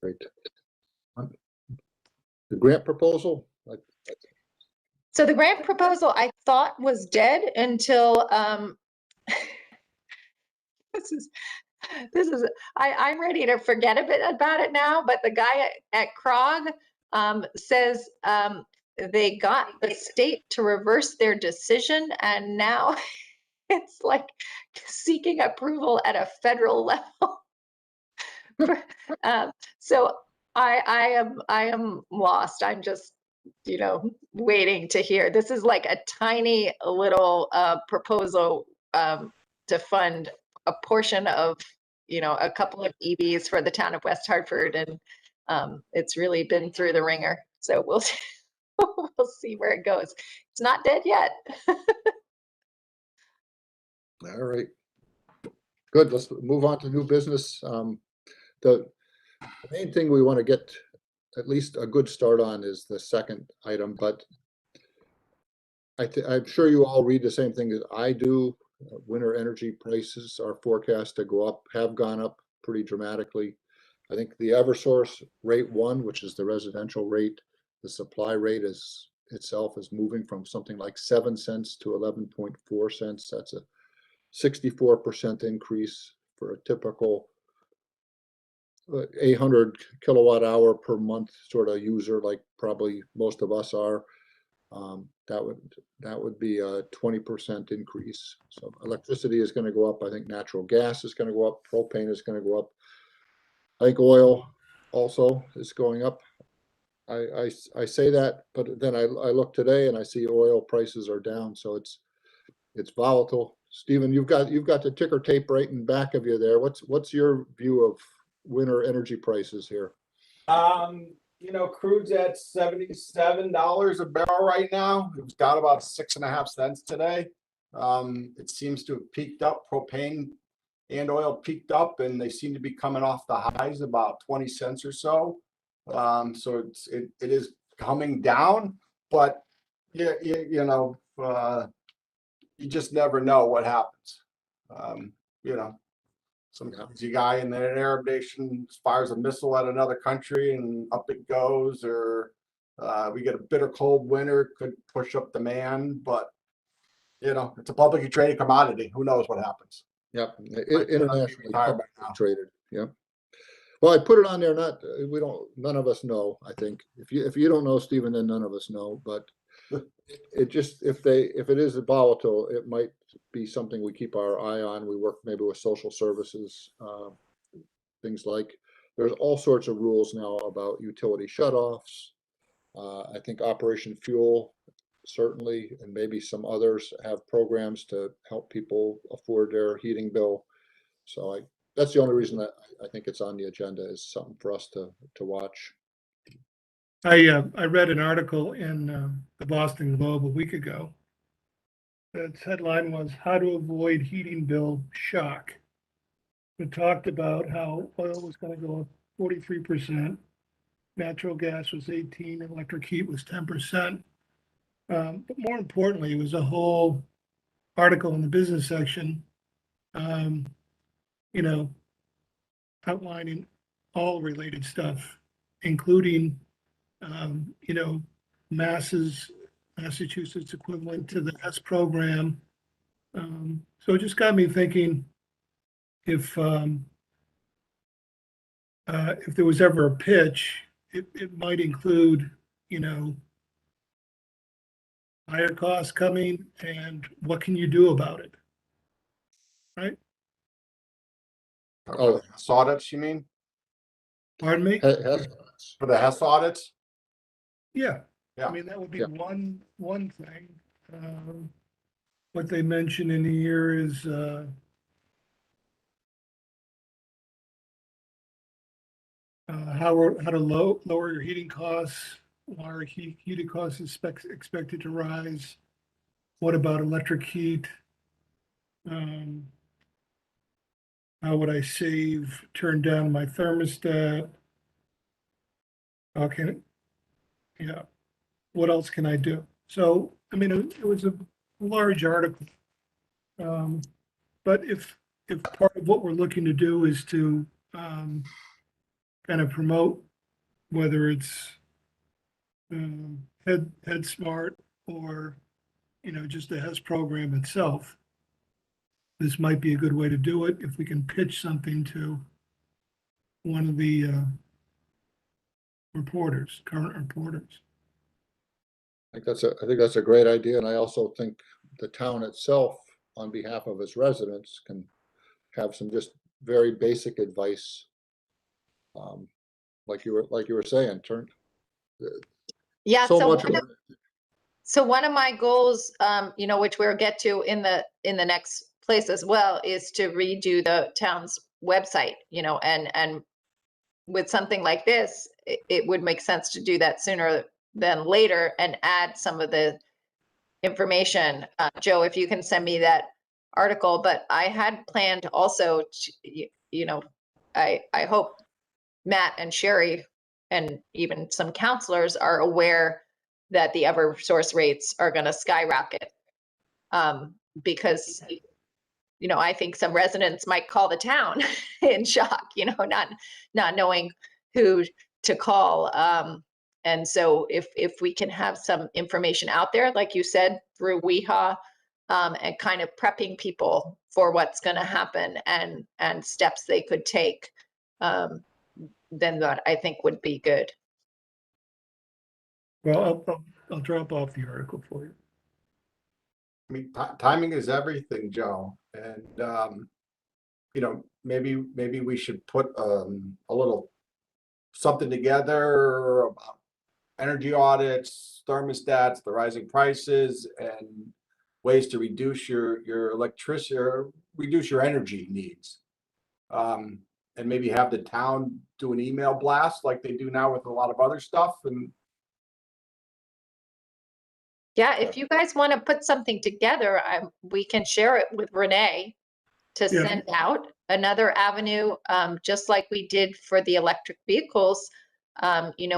Great. The grant proposal, So the grant proposal I thought was dead until this is I'm ready to forget a bit about it now, but the guy at Krog says they got the state to reverse their decision, and now it's like seeking approval at a federal level. So I am lost. I'm just, you know, waiting to hear. This is like a tiny little proposal to fund a portion of, you know, a couple of EVs for the town of West Hartford, and it's really been through the ringer. So we'll we'll see where it goes. It's not dead yet. all right. Good, let's move on to new business. The main thing we want to get at least a good start on is the second item, but I'm sure you all read the same thing as I do. Winter energy prices are forecast to go up, have gone up pretty dramatically. I think the Eversource rate 1, which is the residential rate, the supply rate itself is moving from something like 7 cents to 11.4 cents. That's a 64% increase for a typical 800 kilowatt hour per month sort of user, like probably most of us are. That would be a 20% increase. So electricity is going to go up. I think natural gas is going to go up. Propane is going to go up. I think oil also is going up. I say that, but then I look today and I see oil prices are down. So it's volatile. Stephen, you've got the ticker tape right in back of you there. What's your view of winter energy prices here? You know, crude's at $77 a barrel right now. It was down about 6.5 cents today. It seems to have peaked up. Propane and oil peaked up, and they seem to be coming off the highs about 20 cents or so. So it is coming down, but you know, you just never know what happens. You know. Some crazy guy in an Arab nation fires a missile at another country and up it goes, or we get a bitter cold winter, could push up demand, but you know, it's a publicly traded commodity. Who knows what happens? Yep, Might internationally be retired by now. traded. Yep. Well, I put it on there. None of us know. I think if you don't know, Stephen, then none of us know. But it just if it is volatile, it might be something we keep our eye on. We work maybe with social services, things like there's all sorts of rules now about utility shutoffs. I think Operation Fuel certainly, and maybe some others have programs to help people afford their heating bill. So that's the only reason that I think it's on the agenda, is something for us to watch. I read an article in the Boston Globe a week ago. Its headline was "How to Avoid Heating Bill Shock." It talked about how oil was going to go up 43%, natural gas was 18%, electric heat was 10%. But more importantly, it was a whole article in the business section, you know, outlining all related stuff, including, you know, Massachusetts equivalent to the S program. So it just got me thinking, if there was ever a pitch, it might include, you know, higher costs coming, and what can you do about it? Right? Oh, HES audits, you mean? Pardon me? For the HES audits? Yeah. Yeah. I mean, that would be Yeah. one thing. What they mention in here is how to lower your heating costs. Why are heating costs expected to rise? What about electric heat? How would I save, turn down my thermostat? Okay, yeah. What else can I do? So, I mean, it was a large article. But if part of what we're looking to do is to kind of promote, whether it's HeadSmart or, just the HES program itself, this might be a good way to do it if we can pitch something to one of the current reporters. I think that's a great idea, and I also think the town itself, on behalf of its residents, can have some just very basic advice. Like you were saying, Yeah, so so much of it. So one of my goals, which we'll get to in the next place as well, is to redo the town's website, and with something like this, it would make sense to do that sooner than later and add some of the information. Joe, if you can send me that article, but I had planned also to, I hope Matt and Sherry and even some counselors are aware that the Eversource rates are going to skyrocket. Because, I think some residents might call the town in shock, not knowing who to call. And so if we can have some information out there, like you said, through WEHA, and kind of prepping people for what's going to happen and steps they could take, then that I think would be good. Well, I'll drop off the article for you. I mean, timing is everything, Joe. And, maybe we should put a little something together about energy audits, thermostats, the rising prices, and ways to reduce your electricity or reduce your energy needs. And maybe have the town do an email blast like they do now with a lot of other stuff. And Yeah, if you guys want to put something together, we can share it with Renee to Yeah. send out. Another avenue, just like we did for the electric vehicles.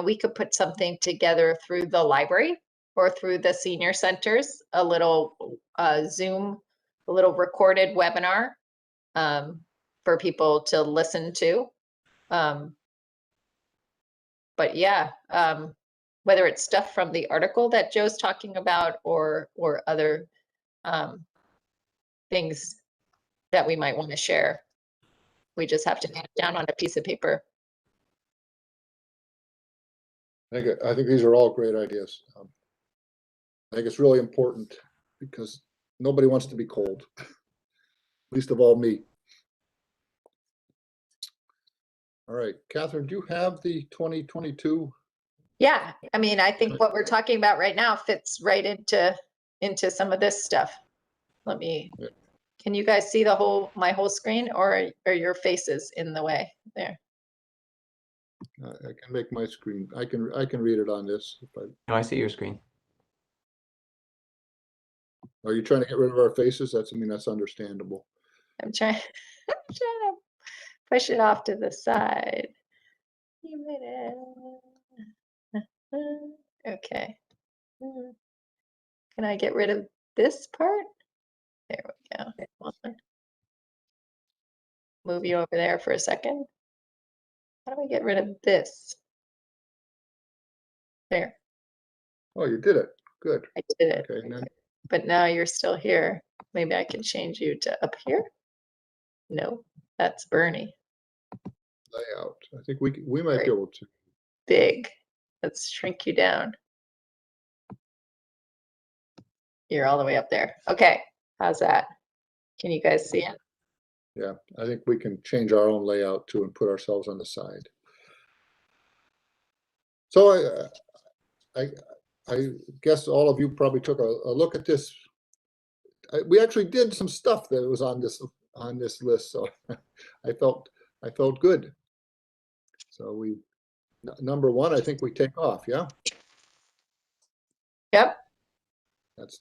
We could put something together through the library or through the senior centers, a little Zoom, a little recorded webinar for people to listen to. But yeah, whether it's stuff from the article that Joe's talking about or other things that we might want to share. We just have to get it down on a piece of paper. I think these are all great ideas. I think it's really important because nobody wants to be cold, least of all me. All right, Catherine, do you have the 2022? Yeah, I mean, I think what we're talking about right now fits right into some of this stuff. Let me, can you guys see my whole screen, or are your faces in the way there? I can make my screen. I can read it on this. No, I see your screen. Are you trying to get rid of our faces? That's understandable. I'm trying to push it off to the side. You made it. Okay. Can I get rid of this part? There we go. Hold on. Move you over there for a second. How do I get rid of this? There. Oh, you did it. Good. I did it. Okay, now, But now you're still here. Maybe I can change you to up here. No, that's Bernie. layout. I think we might Right. be able to. Big. Let's shrink you down. You're all the way up there. Okay. How's that? Can you guys see it? Yeah, I think we can change our own layout too and put ourselves on the side. So I guess all of you probably took a look at this. We actually did some stuff that was on this list, so I felt good. So number one, I think we take off. Yeah. Yep.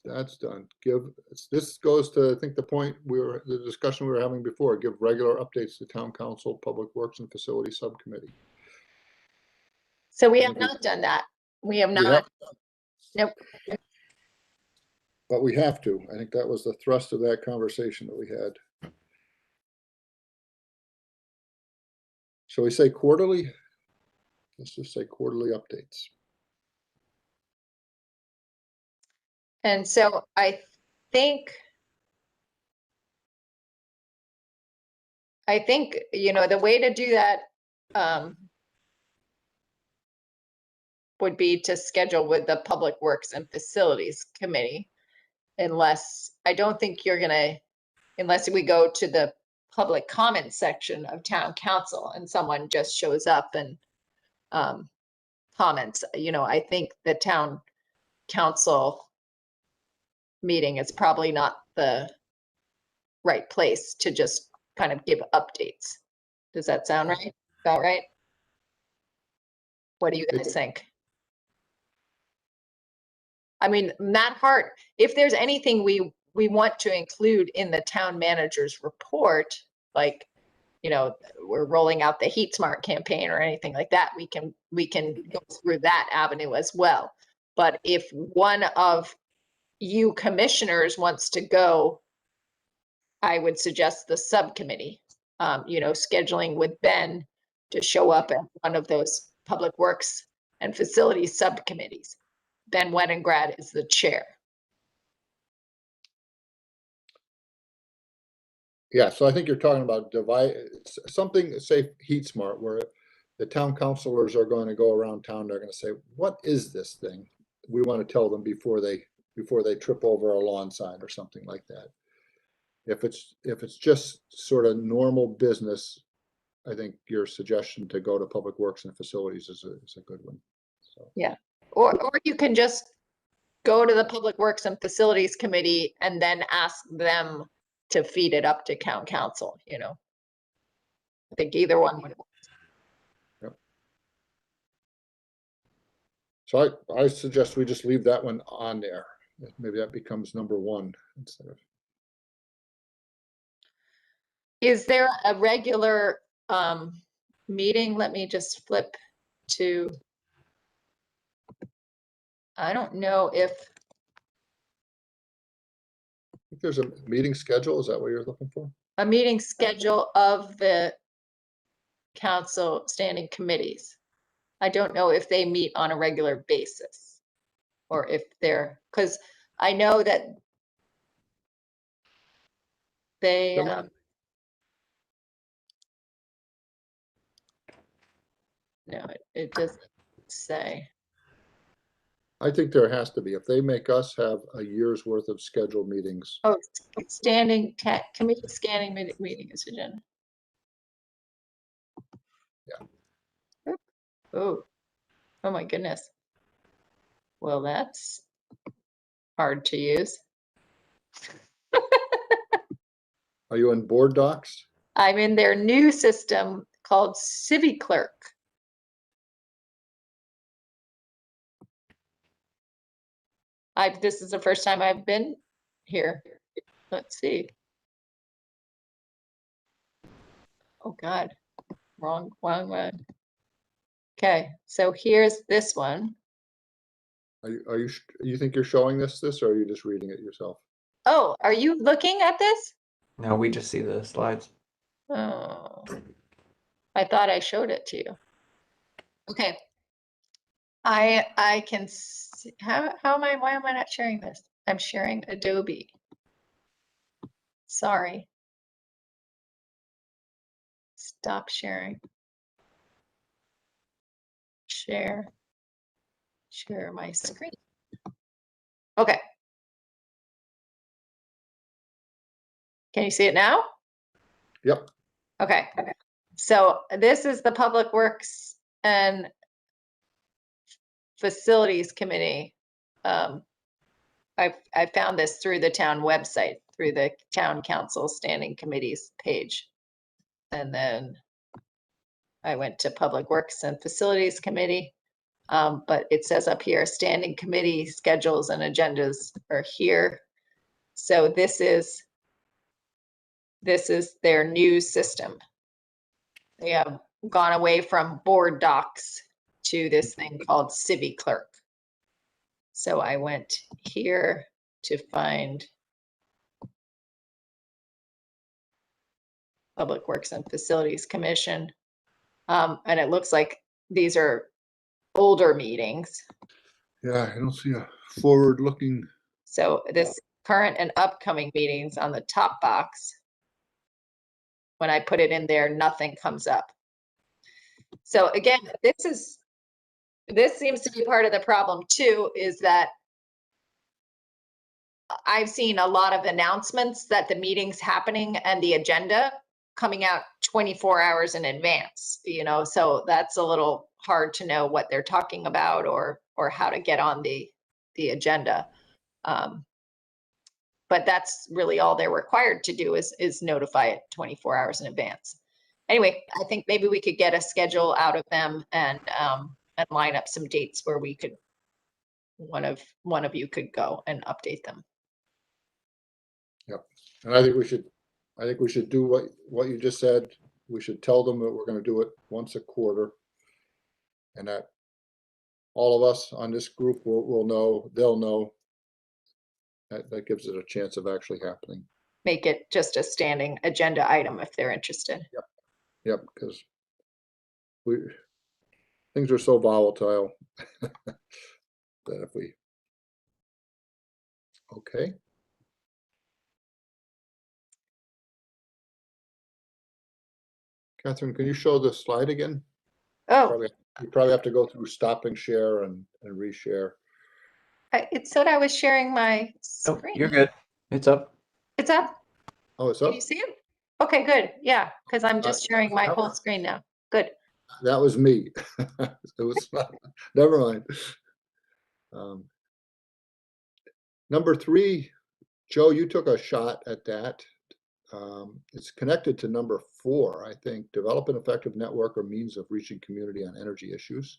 That's done. This goes to, I think, the discussion we were having before, give regular updates to town council, public works and facility subcommittee. So we I have think we- not done that. We have We not. have- Nope. But we have to. I think that was the thrust of that conversation that we had. Shall we say quarterly? Let's just say quarterly updates. And so I think, the way to do that would be to schedule with the Public Works and Facilities Committee. Unless we go to the public comment section of town council and someone just shows up and comments, I think the town council meeting is probably not the right place to just kind of give updates. Does that sound right? About right? What do you guys think? I mean, Matt Hart, if there's anything we want to include in the town manager's report, like, we're rolling out the HeatSmart campaign or anything like that, we can go through that avenue as well. But if one of you commissioners wants to go, I would suggest the subcommittee, scheduling with Ben to show up at one of those public works and facilities subcommittees. Ben Wenningrad is the chair. Yeah, so I think you're talking about something, say HeatSmart, where the town councilors are going to go around town. They're going to say, "What is this thing?" We want to tell them before they trip over a lawn sign or something like that. If it's just sort of normal business, I think your suggestion to go to Public Works and Facilities is a good one. So. Yeah, or you can just go to the Public Works and Facilities Committee and then ask them to feed it up to town council, I think either one would work. Yep. So I suggest we just leave that one on there. Maybe that becomes number one instead of. Is there a regular meeting? Let me just flip to, I don't know if, I think there's a meeting schedule. Is that what you're looking for? a meeting schedule of the council standing committees. I don't know if they meet on a regular basis or if because I know that they, no, it doesn't say. I think there has to be. If they make us have a year's worth of scheduled meetings. Oh, committee scanning meeting is agenda. Yeah. Oh my goodness. Well, that's hard to use. Are you in board docs? I'm in their new system called CiviClerk. This is the first time I've been here. Let's see. Oh God, wrong one. Okay, so here's this one. You think you're showing this, or are you just reading it yourself? Oh, are you looking at this? No, we just see the slides. Oh, I thought I showed it to you. Okay. I can see, why am I not sharing this? I'm sharing Adobe. Sorry. Stop sharing. Share my screen. Okay. Can you see it now? Yep. Okay. So this is the Public Works and Facilities Committee. I found this through the town website, through the town council standing committees page. And then I went to Public Works and Facilities Committee. But it says up here, standing committee schedules and agendas are here. So this is their new system. They have gone away from board docs to this thing called Civi Clerk. So I went here to find Public Works and Facilities Commission. And it looks like these are older meetings. Yeah, I don't see a forward-looking. So this current and upcoming meetings on the top box, when I put it in there, nothing comes up. So again, this seems to be part of the problem too, is that I've seen a lot of announcements that the meeting's happening and the agenda coming out 24 hours in advance, you know, so that's a little hard to know what they're talking about or how to get on the agenda. But that's really all they're required to do is notify it 24 hours in advance. Anyway, I think maybe we could get a schedule out of them and line up some dates where we could, one of you could go and update them. Yep. And I think we should do what you just said. We should tell them that we're going to do it once a quarter. And that all of us on this group will know, they'll know. That gives it a chance of actually happening. Make it just a standing agenda item if they're interested. Yep, because things are so volatile that if we, okay. Catherine, can you show the slide again? Oh, You probably have to go through stop and share and reshare. it said I was sharing my Oh, screen. you're good. It's up. It's up. Oh, it's Can up? you see it? Okay, good. Yeah, because I'm just sharing my whole screen now. Good. That was me. It was not, never mind. Number 3, Joe, you took a shot at that. It's connected to number 4, I think. Develop an effective network or means of reaching community on energy issues.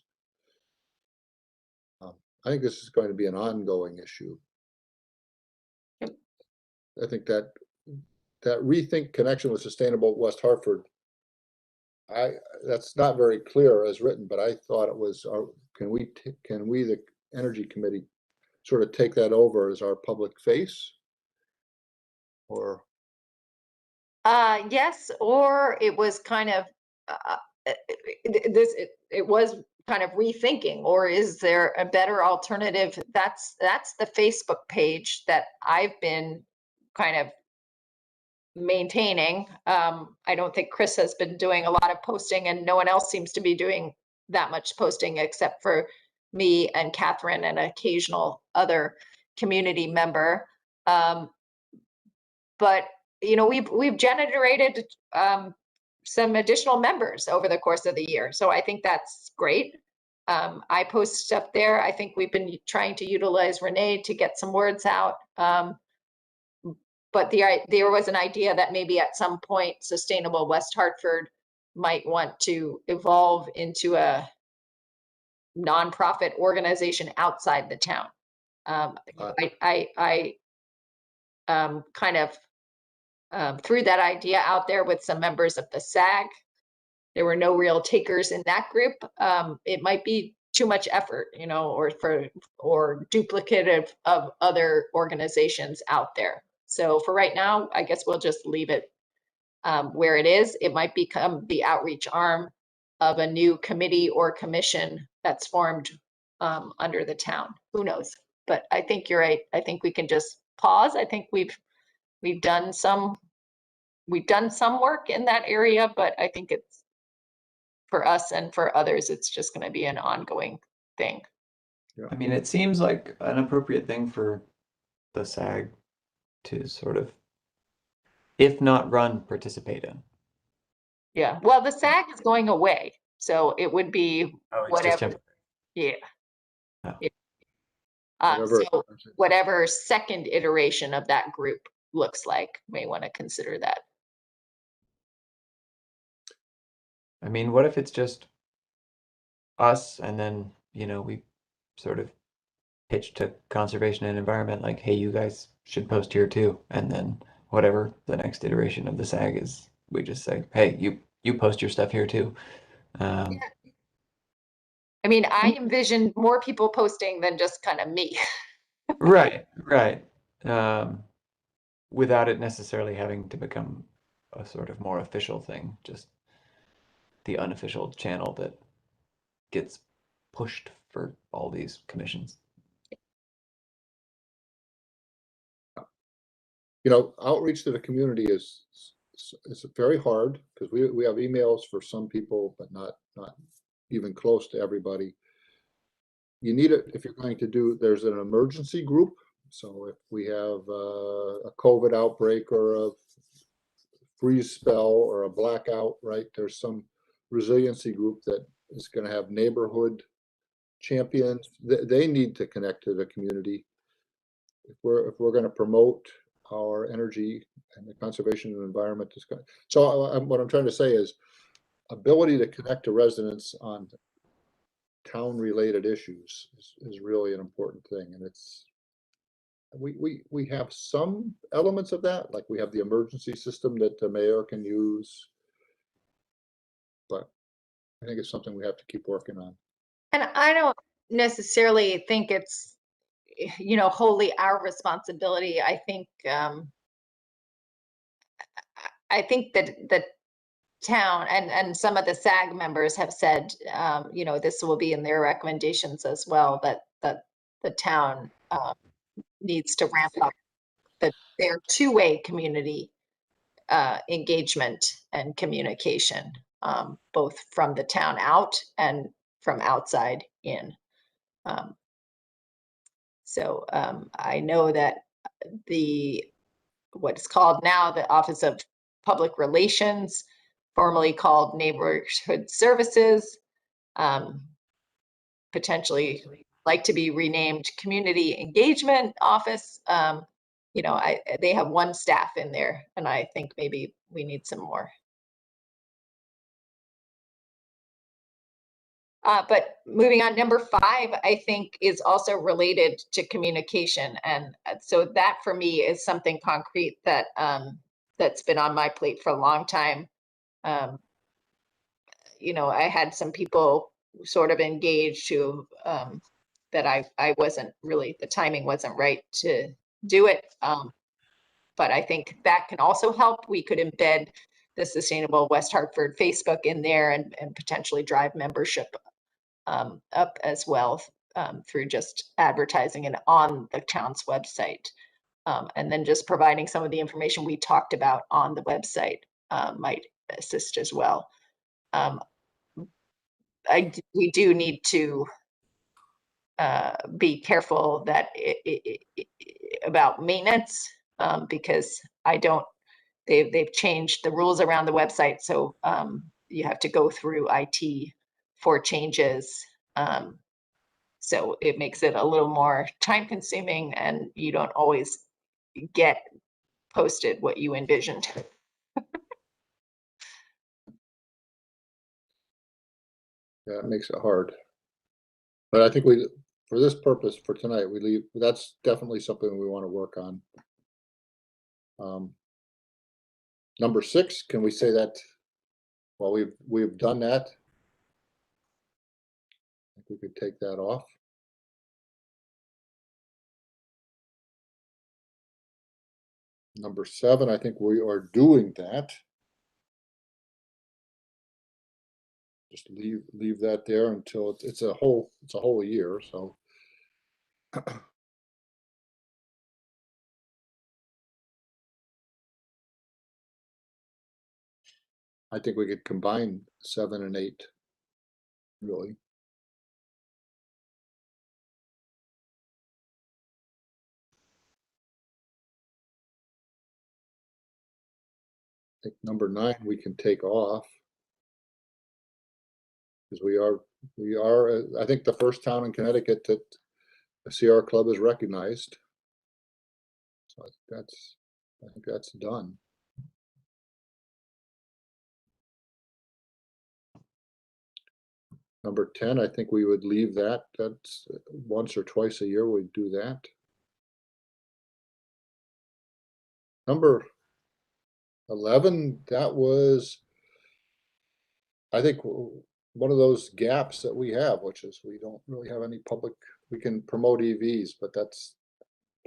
I think this is going to be an ongoing issue. Yep. I think that rethink connection with sustainable West Hartford, that's not very clear as written, but I thought it was, can we, the Energy Committee, sort of take that over as our public face? Or Yes, or it was kind of it was kind of rethinking, or is there a better alternative? That's the Facebook page that I've been kind of maintaining. I don't think Chris has been doing a lot of posting, and no one else seems to be doing that much posting except for me and Catherine and an occasional other community member. But you know, we've generated some additional members over the course of the year, so I think that's great. I post stuff there. I think we've been trying to utilize Renee to get some words out. But there was an idea that maybe at some point Sustainable West Hartford might want to evolve into a nonprofit organization outside the town. I kind of threw that idea out there with some members of the SAG. There were no real takers in that group. It might be too much effort, you know, or duplicative of other organizations out there. So for right now, I guess we'll just leave it where it is. It might become the outreach arm of a new committee or commission that's formed under the town. Who knows? But I think you're right. I think we can just pause. I think we've done some work in that area, but I think it's, for us and for others, it's just going to be an ongoing thing. I mean, it seems like an appropriate thing for the SAG to sort of, if not run, participate in. Yeah, well, the SAG is going away, so it would be Oh, it's just whatever. temporary. Yeah. Oh. Yeah. So whatever second iteration of that group looks like, may want to consider that. I mean, what if it's just us and then you know, we sort of pitch to conservation and environment, like, hey, you guys should post here too. And then whatever the next iteration of the SAG is, we just say, hey, you post your stuff here too. I mean, I envision more people posting than just kind of me. Right, right. Without it necessarily having to become a sort of more official thing, just the unofficial channel that gets pushed for all these commissions. You know, outreach to the community is very hard because we have emails for some people, but not even close to everybody. You need it if you're going to do, there's an emergency group. So if we have a COVID outbreak or a freeze spell or a blackout, right? There's some resiliency group that is going to have neighborhood champions. They need to connect to the community. If we're going to promote our energy and the conservation and environment discussion. So what I'm trying to say is ability to connect to residents on town related issues is really an important thing. And it's, we have some elements of that, like we have the emergency system that the mayor can use, but I think it's something we have to keep working on. And I don't necessarily think it's, you know, wholly our responsibility. I think that the town and some of the SAG members have said, you know, this will be in their recommendations as well, that the town needs to ramp up their two-way community engagement and communication, both from the town out and from outside in. So I know that what's called now the Office of Public Relations, formerly called Neighborhood Services, potentially like to be renamed Community Engagement Office. You know, they have one staff in there, and I think maybe we need some more. But moving on, number 5, I think is also related to communication. And so that for me is something concrete that that's been on my plate for a long time. You know, I had some people sort of engaged who that I wasn't really, the timing wasn't right to do it. But I think that can also help. We could embed the Sustainable West Hartford Facebook in there and potentially drive membership up as well through just advertising it on the town's website. And then just providing some of the information we talked about on the website might assist as well. We do need to be careful that about maintenance because they've changed the rules around the website. So you have to go through IT for changes. So it makes it a little more time consuming and you don't always get posted what you envisioned. Yeah, it makes it hard. But I think for this purpose, for tonight, that's definitely something we want to work on. Number 6, can we say that? Well, we've done that. I think we could take that off. Number 7, I think we are doing that. Just leave that there until it's a whole year. So I think we could combine 7 and 8. Really. I think number 9 we can take off. Because we are, I think, the first town in Connecticut that the CR Club is recognized. So I think that's done. Number 10, I think we would leave that. That's once or twice a year we'd do that. Number 11, that was, I think, one of those gaps that we have, which is we don't really have any public, we can promote EVs, but that's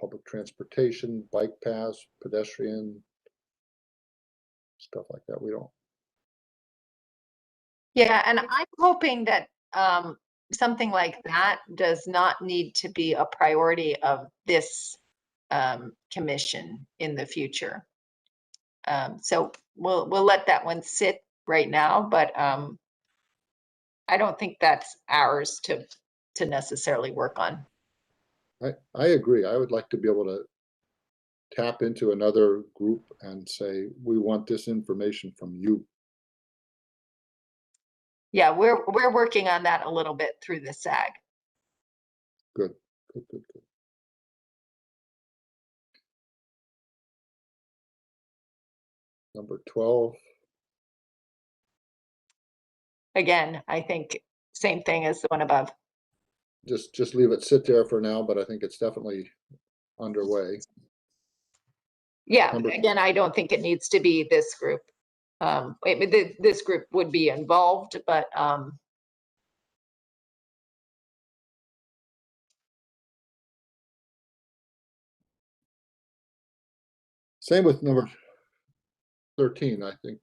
public transportation, bike paths, pedestrian, stuff like that. We don't. Yeah, and I'm hoping that something like that does not need to be a priority of this commission in the future. So we'll let that one sit right now, but I don't think that's ours to necessarily work on. I agree. I would like to be able to tap into another group and say, we want this information from you. Yeah, we're working on that a little bit through the SAG. Good, good, good, good. Number 12. Again, I think same thing as the one above. Just leave it sit there for now, but I think it's definitely underway. Yeah, Number- again, I don't think it needs to be this group. This group would be involved, but Same with number 13, I think.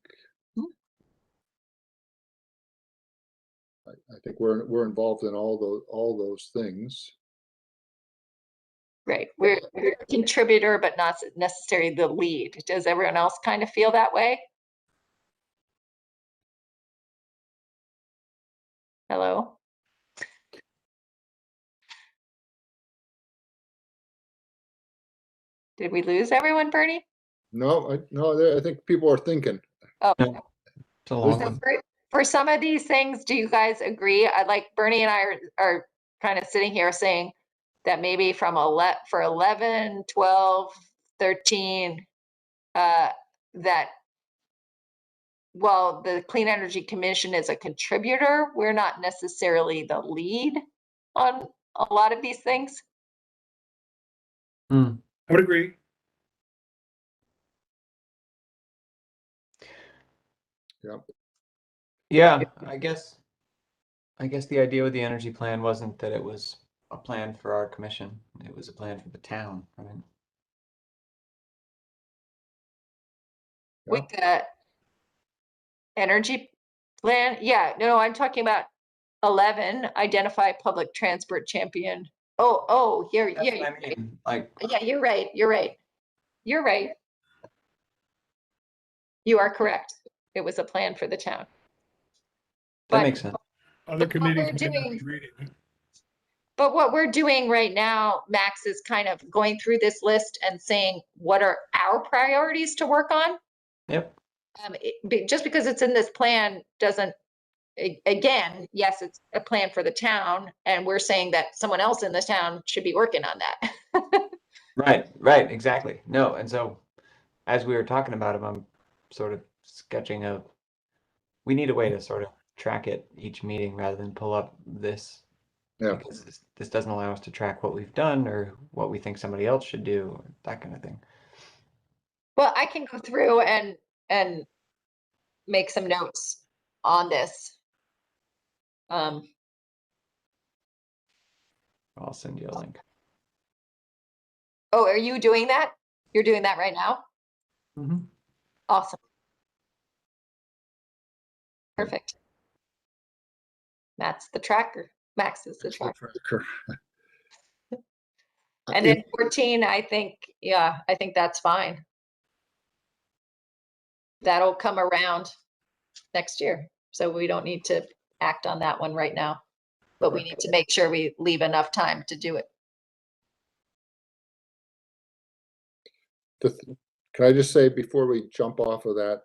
I think we're involved in all those things. right, we're a contributor, but not necessarily the lead. Does everyone else kind of feel that way? Hello? Did we lose everyone, Bernie? No, I think people are thinking. Oh, No, it's a long so one. for some of these things, do you guys agree? I like Bernie and I are kind of sitting here saying that maybe from for 11, 12, 13, that while the Clean Energy Commission is a contributor, we're not necessarily the lead on a lot of these things. I would agree. Yeah, I guess the idea with the energy plan wasn't that it was a plan for our commission. It was a plan for the town, right? With the energy plan, yeah, no, I'm talking about 11, identify public transport champion. Oh, here, That's yeah, what I mean. Like, yeah, you're right. You're right. You are correct. It was a plan for the town. that But- makes sense. Other But what committees we're may not doing- be reading it. But what we're doing right now, Max, is kind of going through this list and saying, what are our priorities to work on? Yep. Just because it's in this plan doesn't, again, yes, it's a plan for the town, and we're saying that someone else in the town should be working on that. Right, exactly. No, and so as we were talking about them, I'm sort of sketching out. We need a way to sort of track it each meeting rather than pull up this. Yeah. Because this doesn't allow us to track what we've done or what we think somebody else should do, or that kind of thing. Well, I can go through and make some notes on this. I'll send you a link. Oh, are you doing that? You're doing that right now? Mm-hmm. Awesome. Perfect. That's the tracker. Max is the tracker. And then 14, I think, yeah, I think that's fine. That'll come around next year. So we don't need to act on that one right now. But we need to make sure we leave enough time to do it. Can I just say before we jump off of that,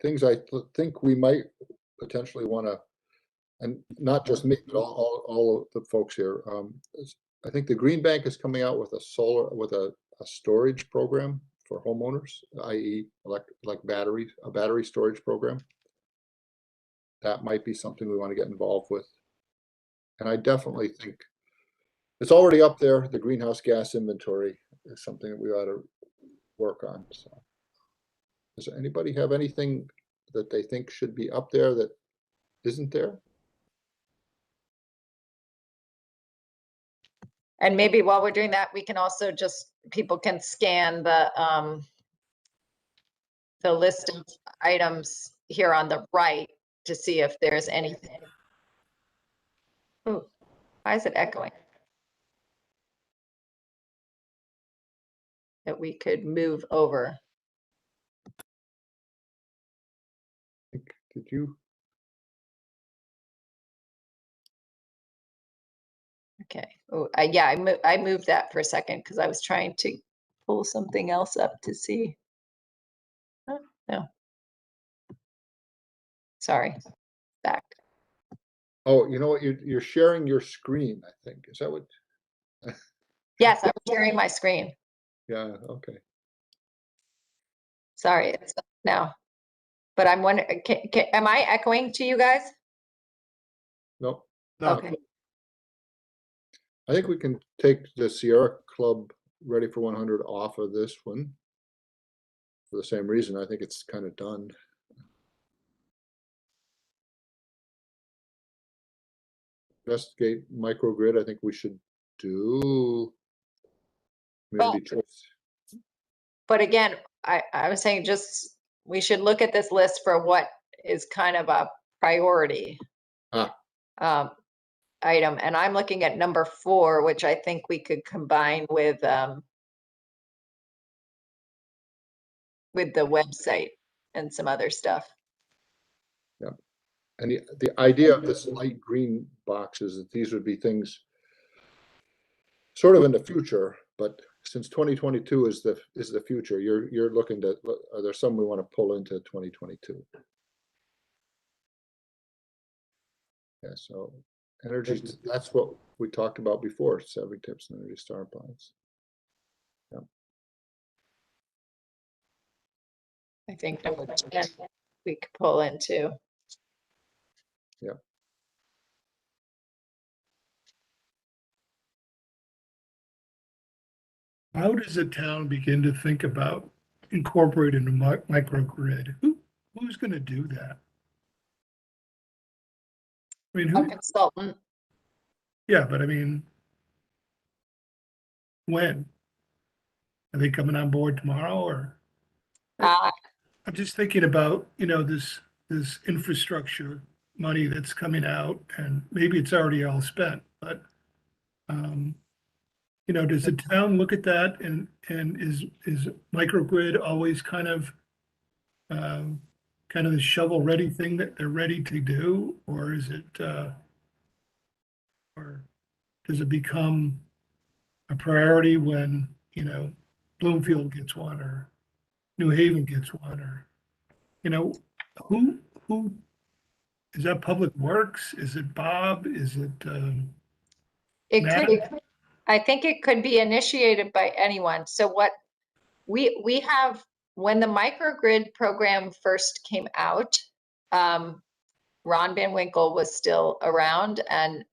things I think we might potentially want to, and not just me, but all of the folks here. I think the Green Bank is coming out with a storage program for homeowners, i.e. like a battery storage program. that might be something we want to get involved with. And I definitely think it's already up there. The greenhouse gas inventory is something that we ought to work on. So does anybody have anything that they think should be up there that isn't there? And maybe while we're doing that, we can also just, people can scan the list of items here on the right to see if there's anything. Ooh, why is it echoing? That we could move over. Did you? Okay. Oh, yeah, I moved that for a second because I was trying to pull something else up to see. Oh, no. Sorry. Back. Oh, you know what? You're sharing your screen, I think. Is that what? Yes, I'm sharing my screen. Yeah, okay. Sorry, it's now. But I'm wondering, am I echoing to you guys? Nope. No, Okay. I think we can take the Sierra Club Ready for 100 off of this one. For the same reason, I think it's kind of done. Investigate microgrid, I think we should do community choice. But again, I was saying just, we should look at this list for what is kind of a priority item. And I'm looking at number 4, which I think we could combine with the website and some other stuff. Yeah. And the idea of this light green box is that these would be things sort of in the future, but since 2022 is the future, you're looking to, are there some we want to pull into 2022? Yeah, so energy, that's what we talked about before, 7 tips and Energy Star plans. Yeah. I think number 10 we could pull into. Yeah. How does a town begin to think about incorporating a microgrid? Who's going to do that? I mean, A who? consultant. Yeah, but I mean, when? Are they coming on board tomorrow or? I'm just thinking about, this infrastructure money that's coming out and maybe it's already all spent, but does the town look at that and is microgrid always kind of the shovel-ready thing that they're ready to do, or is it or does it become a priority when, Bloomfield gets one or New Haven gets one, or, who is that? Public Works? Is it Bob? Is it It Matt? could, I think it could be initiated by anyone. So what we have, when the microgrid program first came out, Ron Van Winkle was still around, and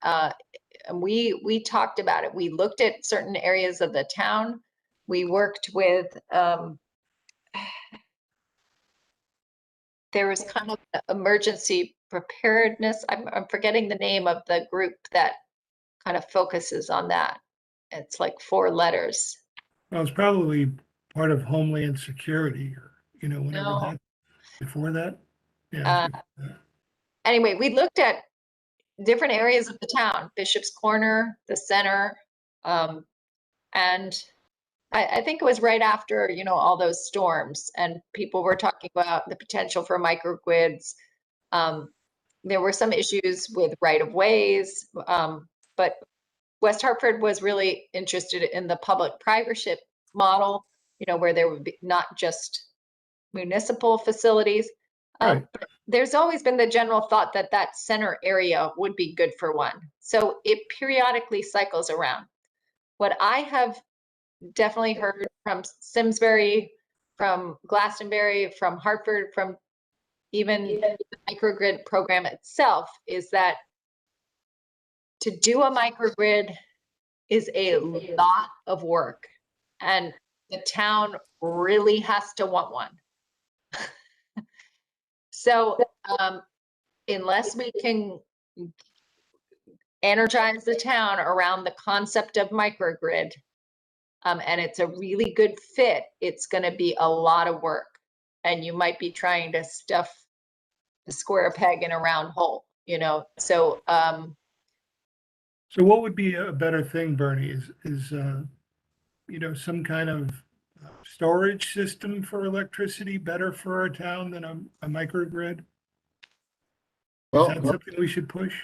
we talked about it. We looked at certain areas of the town. We worked with, there was kind of emergency preparedness. I'm forgetting the name of the group that kind of focuses on that. It's like 4 letters. Well, it's probably part of Homeland Security, or, whenever No. that, before that. Yeah. Anyway, we looked at different areas of the town, Bishop's Corner, the center. And I think it was right after, all those storms, and people were talking about the potential for microgrids. There were some issues with right-of-ways, but West Hartford was really interested in the public-private model, where there would be not just municipal facilities. Right. But there's always been the general thought that that center area would be good for one. So it periodically cycles around. What I have definitely heard from Simsbury, from Glastonbury, from Hartford, from even the microgrid program itself, is that to do a microgrid is a lot of work, and the town really has to want one. So unless we can energize the town around the concept of microgrid, and it's a really good fit, it's going to be a lot of work, and you might be trying to stuff the square peg in a round hole, you know. So So what would be a better thing, Bernie, is you know, some kind of storage system for electricity better for our town than a microgrid? Is Well, that something we should push?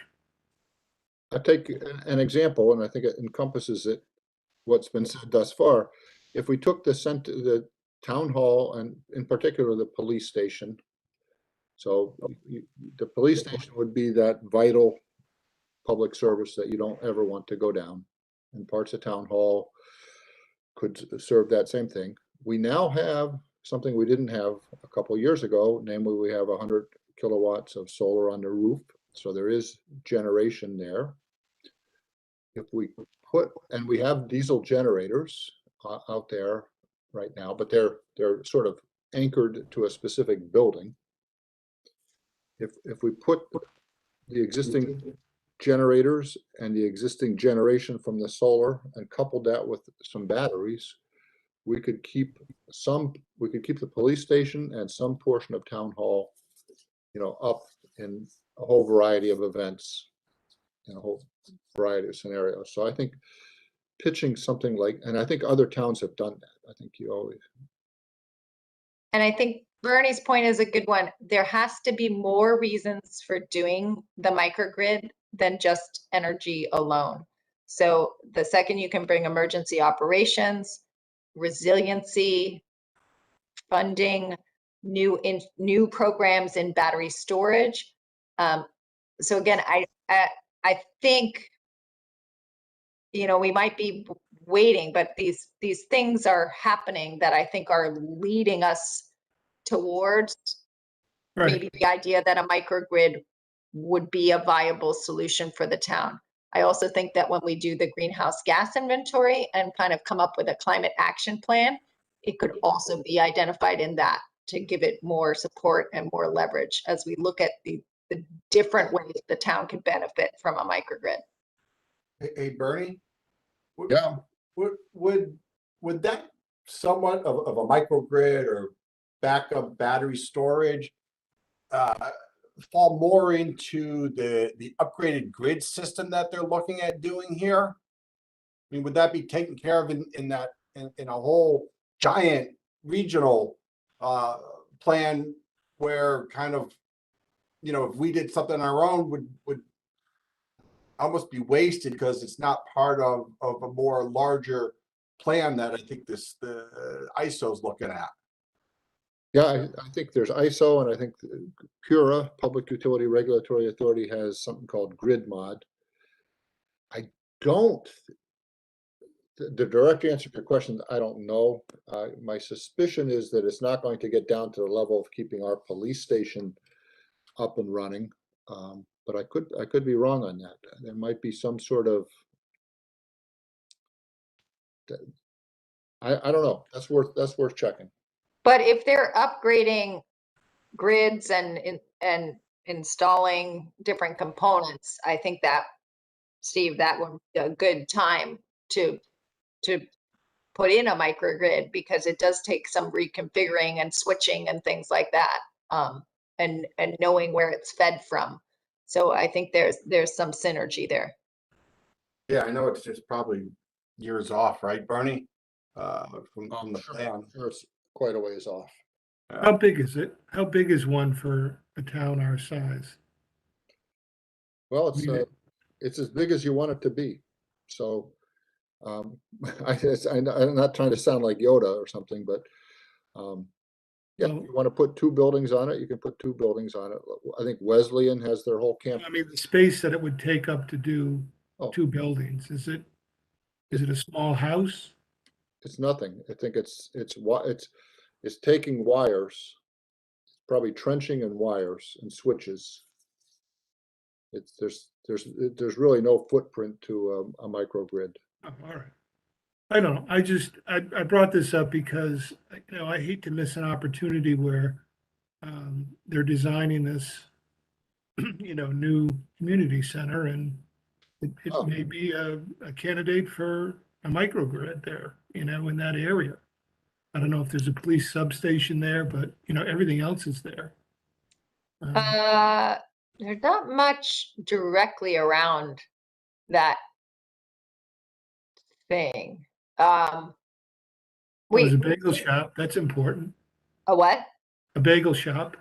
I take an example, and I think it encompasses what's been said thus far. If we took the town hall, and in particular the police station, so the police station would be that vital public service that you don't ever want to go down, and parts of town hall could serve that same thing. We now have something we didn't have a couple of years ago, namely we have 100 kilowatts of solar on the roof, so there is generation there. If we and we have diesel generators out there right now, but they're sort of anchored to a specific building. If we put the existing generators and the existing generation from the solar and coupled that with some batteries, we could keep the police station and some portion of town hall, you know, up in a whole variety of events, in a whole variety of scenarios. So I think pitching something like, and I think other towns have done that. I think you always. and I think Bernie's point is a good one. There has to be more reasons for doing the microgrid than just energy alone. So the second you can bring emergency operations, resiliency, funding, new programs in battery storage. So again, I think, you know, we might be waiting, but these things are happening that I think are leading us towards Right. maybe the idea that a microgrid would be a viable solution for the town. I also think that when we do the greenhouse gas inventory and kind of come up with a climate action plan, it could also be identified in that to give it more support and more leverage as we look at the different ways the town could benefit from a microgrid. Hey, Bernie? Would- Yeah. Would that somewhat of a microgrid or backup battery storage fall more into the upgraded grid system that they're looking at doing here? I mean, would that be taken care of in a whole giant regional plan where kind of, you know, if we did something on our own would almost be wasted because it's not part of a more larger plan that I think the ISO is looking at. Yeah, I think there's ISO, and I think PURA, Public Utility Regulatory Authority, has something called grid mod. I don't, the direct answer to your question, I don't know. My suspicion is that it's not going to get down to the level of keeping our police station up and running. But I could be wrong on that. There might be some sort of, I don't know. That's worth checking. But if they're upgrading grids and installing different components, I think that, Steve, that would be a good time to put in a microgrid, because it does take some reconfiguring and switching and things like that, and knowing where it's fed from. So I think there's some synergy there. Yeah, I know it's just probably years off, right, Bernie? From the plan. Sure, it's quite a ways off. How big is it? How big is one for a town our size? Well, Yeah. it's as big as you want it to be. So I'm not trying to sound like Yoda or something, but yeah, if you want to put 2 buildings on it, you can put 2 buildings on it. I think Wesleyan has their whole camp. I mean, the space that it would take up to do Oh. 2 buildings, is it a small house? It's nothing. I think it's taking wires, probably trenching and wires and switches. There's really no footprint to a microgrid. Oh, all right. I don't know. I brought this up because, you know, I hate to miss an opportunity where they're designing this, you know, new community center, and it Oh. may be a candidate for a microgrid there, you know, in that area. I don't know if there's a police substation there, but, you know, everything else is there. There's not much directly around that thing. There's a We, bagel shop. That's important. a what? A bagel shop.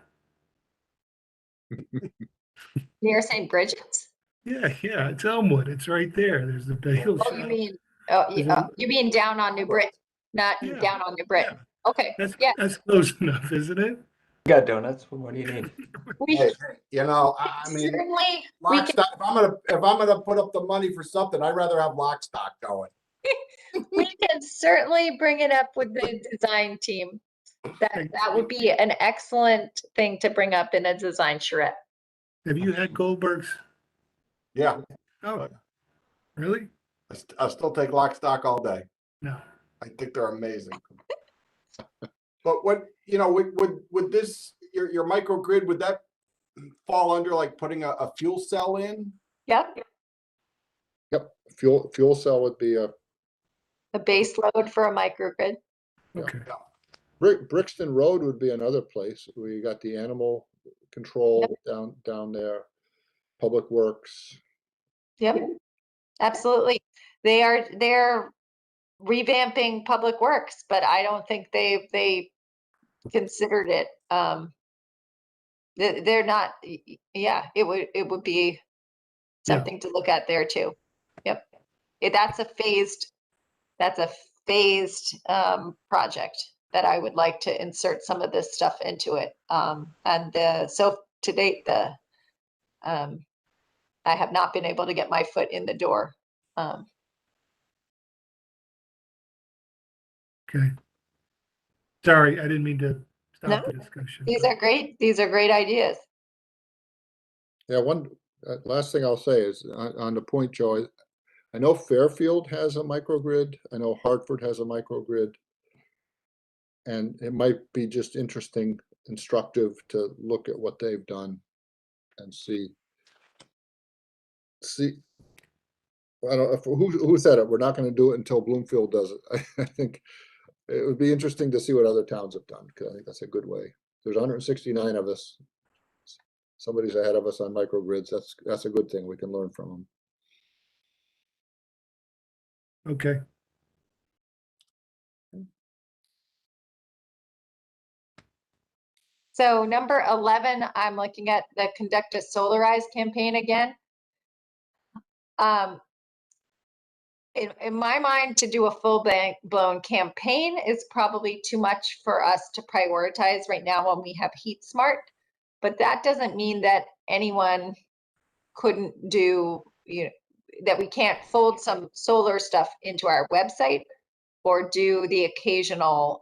Near St. Bridget's? Yeah, it's Elmwood. It's right there. There's the bagel Oh, shop. you mean down on New Brit, not Yeah, down on New Brit? yeah. Okay, yeah, That's close enough, isn't it? You got donuts. What do you need? we Hey, you know, I mean, certainly, we lock, can, stock, if I'm gonna put up the money for something, I'd rather have lock stock going. we can certainly bring it up with the design team. That would be an excellent thing to bring up in a design charrette. Have you had Goldberg's? Yeah, Oh, really? I still take lock stock all day. No. I think they're amazing. But what, you know, would this, your microgrid, would that fall under like putting a fuel cell in? Yep, Yep, fuel cell would be a a base load for a microgrid. Okay. Brixton Road would be another place where you got the animal control down there, Public Works. Yep, absolutely. They're revamping Public Works, but I don't think they considered it. They're not, yeah, it would be Yeah. something to look at there too. Yep. That's a phased project that I would like to insert some of this stuff into it. So to date, I have not been able to get my foot in the door. Okay. Sorry, I didn't mean to No, stop the discussion. These but- are great. These are great ideas. Yeah, one last thing I'll say is on the point, Joe, I know Fairfield has a microgrid. I know Hartford has a microgrid. And it might be just interesting, instructive to look at what they've done and see. I don't know who said it. We're not going to do it until Bloomfield does it. I think it would be interesting to see what other towns have done, because I think that's a good way. There's 169 of us. Somebody's ahead of us on microgrids. That's a good thing. We can learn from them. Okay. So number 11, I'm looking at the Conduct a Solarize campaign again. In my mind, to do a full-blown campaign is probably too much for us to prioritize right now when we have HeatSmart. But that doesn't mean that anyone couldn't do, that we can't fold some solar stuff into our website or do the occasional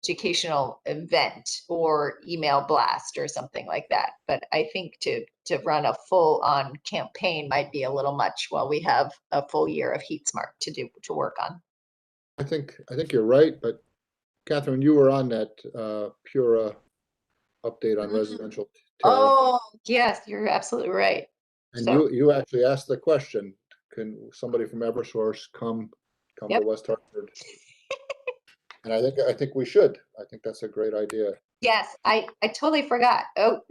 educational event or email blast or something like that. But I think to run a full-on campaign might be a little much while we have a full year of HeatSmart to work on. I think you're right, but Catherine, you were on that Pura update on residential tariff. Oh, yes, you're absolutely right. And So- you actually asked the question, can somebody from Eversource come Yep. to West Hartford? And I think we should. I think that's a great idea. Yes, I totally forgot. Oh,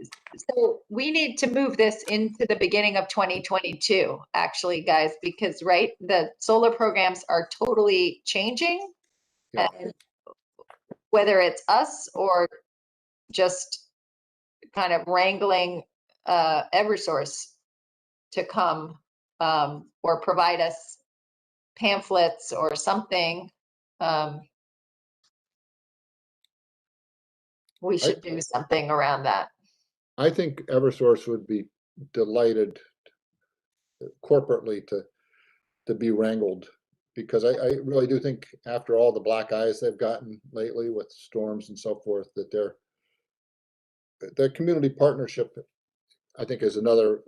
so we need to move this into the beginning of 2022, actually, guys, because the solar programs are totally changing. Yeah. And whether it's us or just kind of wrangling Eversource to come or provide us pamphlets or something, we should do something around that. I think Eversource would be delighted corporately to be wrangled because I really do think after all the black eyes they've gotten lately with storms and so forth, that their community partnership, I think, is another,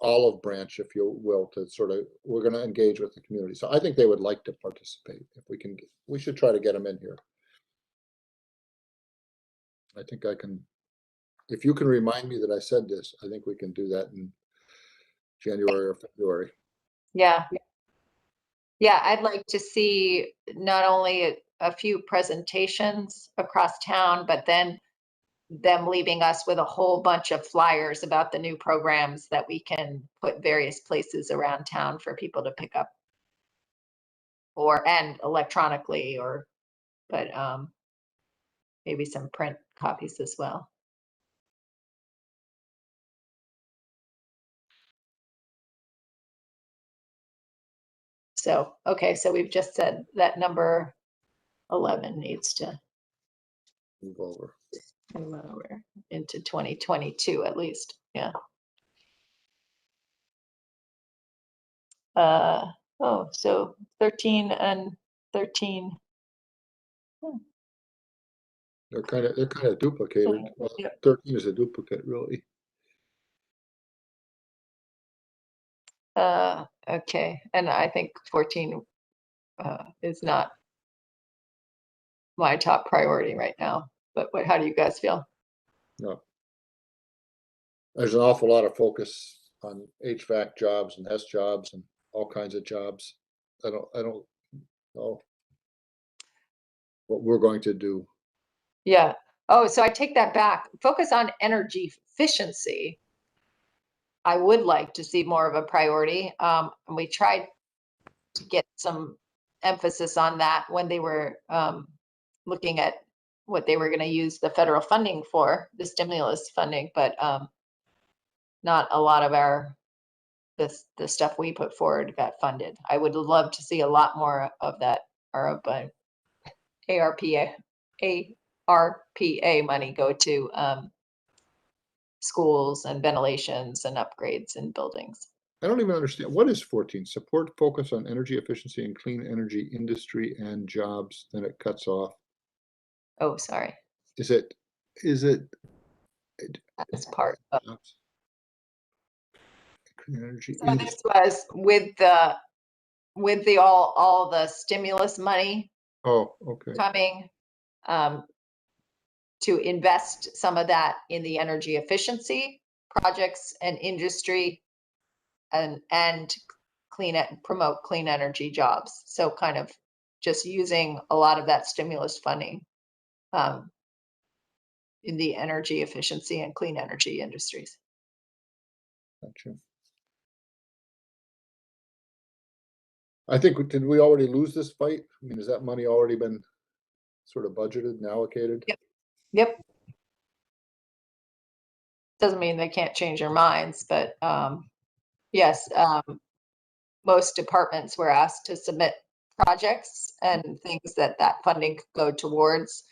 olive branch, if you will, to sort of, we're going to engage with the community. So I think they would like to participate. If we can, we should try to get them in here. I think I can, if you can remind me that I said this, I think we can do that in January or February. Yeah. Yeah, I'd like to see not only a few presentations across town, but then them leaving us with a whole bunch of flyers about the new programs that we can put various places around town for people to pick up. And electronically, but maybe some print copies as well. So, okay, so we've just said that number 11 needs to Move over. move over into 2022 at least, yeah. So 13 and 13. They're kind of duplicated. Well, Yep. 13 is a duplicate, really. Okay, and I think 14 is not my top priority right now, but how do you guys feel? No. There's an awful lot of focus on HVAC jobs and S jobs and all kinds of jobs. I don't know what we're going to do. Yeah. Oh, so I take that back. Focus on energy efficiency. I would like to see more of a priority. And we tried to get some emphasis on that when they were looking at what they were going to use the federal funding for, the stimulus funding, but not a lot of the stuff we put forward got funded. I would love to see a lot more of that ARPA money go to schools and ventilations and upgrades in buildings. I don't even understand. What is 14? Support focus on energy efficiency and clean energy industry and jobs. Then it cuts off. Oh, sorry. Is it? That's part of. Jobs? Clean energy So industry. this was with the all the stimulus money Oh, okay. coming to invest some of that in the energy efficiency projects and industry and promote clean energy jobs. So kind of just using a lot of that stimulus funding in the energy efficiency and clean energy industries. Gotcha. I think, did we already lose this fight? I mean, has that money already been sort of budgeted and allocated? Yep. Doesn't mean they can't change their minds, but yes, most departments were asked to submit projects and things that funding could go towards.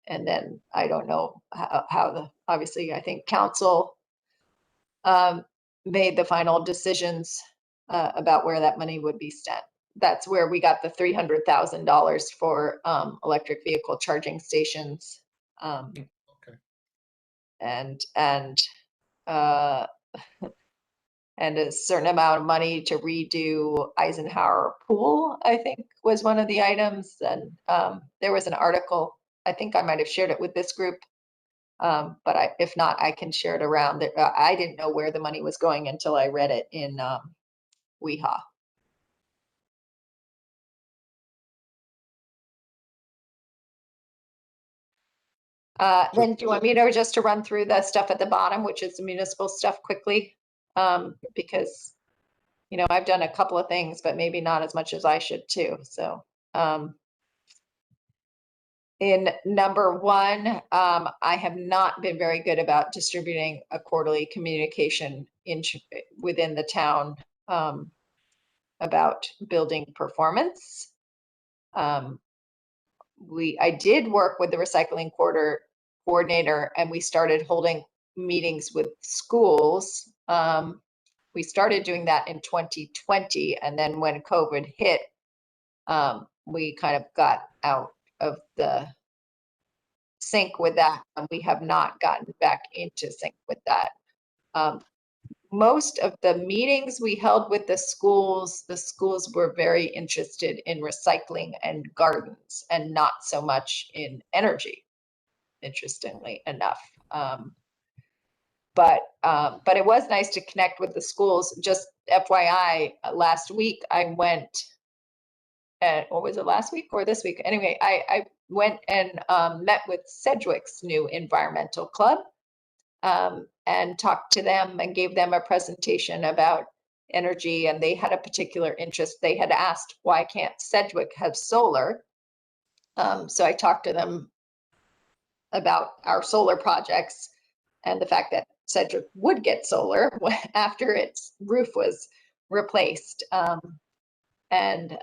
And then I don't know how obviously I think council made the final decisions about where that money would be spent. That's where we got the $300,000 for electric vehicle charging stations. Okay. And a certain amount of money to redo Eisenhower Pool, I think was one of the items. And there was an article, I think I might have shared it with this group, but if not, I can share it around. I didn't know where the money was going until I read it in WEHA. Then do you want me to just to run through the stuff at the bottom, which is the municipal stuff quickly? Because, I've done a couple of things, but maybe not as much as I should too. So in number 1, I have not been very good about distributing a quarterly communication within the town about building performance. I did work with the recycling coordinator, and we started holding meetings with schools. We started doing that in 2020, and then when COVID hit, we kind of got out of the sync with that, and we have not gotten back into sync with that. Most of the meetings we held with the schools were very interested in recycling and gardens and not so much in energy, interestingly enough. But it was nice to connect with the schools. Just FYI, last week I went, what was it, last week or this week? Anyway, I went and met with Sedgwick's new environmental club, and talked to them and gave them a presentation about energy, and they had a particular interest. They had asked, why can't Sedgwick have solar? So I talked to them about our solar projects and the fact that Sedgwick would get solar after its roof was replaced, and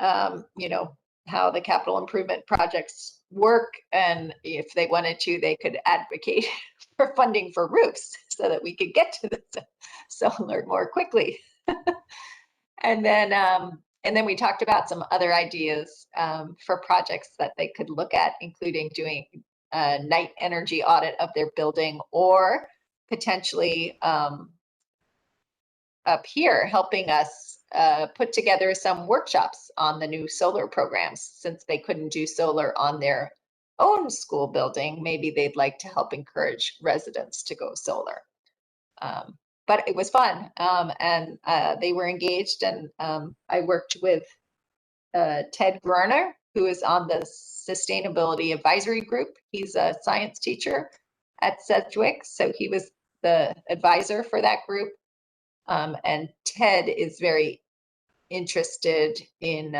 you know, how the capital improvement projects work, and if they wanted to, they could advocate for funding for roofs so that we could get to the solar more quickly. And then we talked about some other ideas for projects that they could look at, including doing a night energy audit of their building, or potentially up here helping us put together some workshops on the new solar programs. Since they couldn't do solar on their own school building, maybe they'd like to help encourage residents to go solar. But it was fun, and they were engaged, and I worked with Ted Gruner, who is on the Sustainability Advisory Group. He's a science teacher at Sedgwick, so he was the advisor for that group. And Ted is very interested in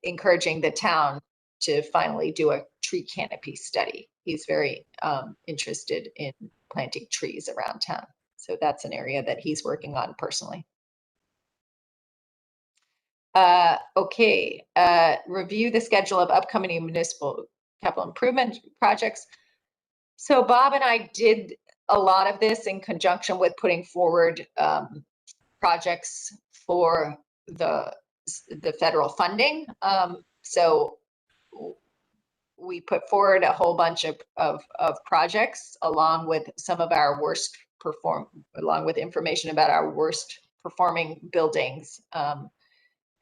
encouraging the town to finally do a tree canopy study. He's very interested in planting trees around town. So that's an area that he's working on personally. Okay, review the schedule of upcoming municipal capital improvement projects. So Bob and I did a lot of this in conjunction with putting forward projects for the federal funding. So we put forward a whole bunch of projects, along with some of our along with information about our worst performing buildings.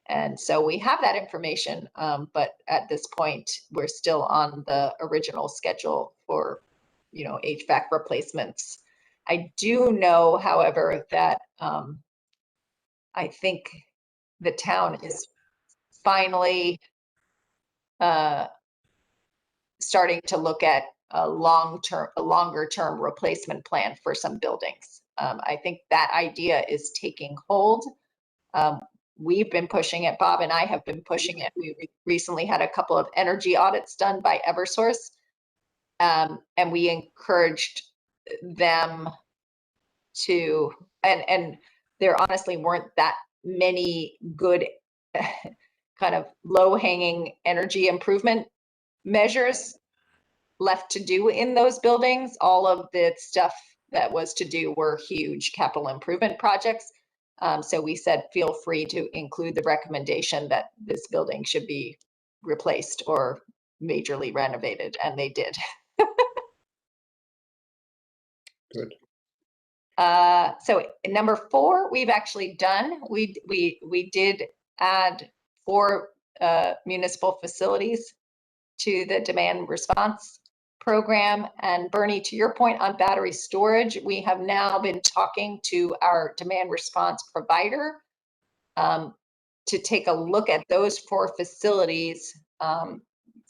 And so we have that information, but at this point, we're still on the original schedule for, you know, HVAC replacements. I do know, however, that I think the town is finally starting to look at a longer term replacement plan for some buildings. I think that idea is taking hold. We've been pushing it. Bob and I have been pushing it. We recently had a couple of energy audits done by Eversource, and we encouraged them to, and there honestly weren't that many good kind of low-hanging energy improvement measures left to do in those buildings. All of the stuff that was to do were huge capital improvement projects. So we said, feel free to include the recommendation that this building should be replaced or majorly renovated, and they did. Good. So number 4, we've actually done. We did add 4 municipal facilities to the demand response program. And Bernie, to your point on battery storage, we have now been talking to our demand response provider to take a look at those 4 facilities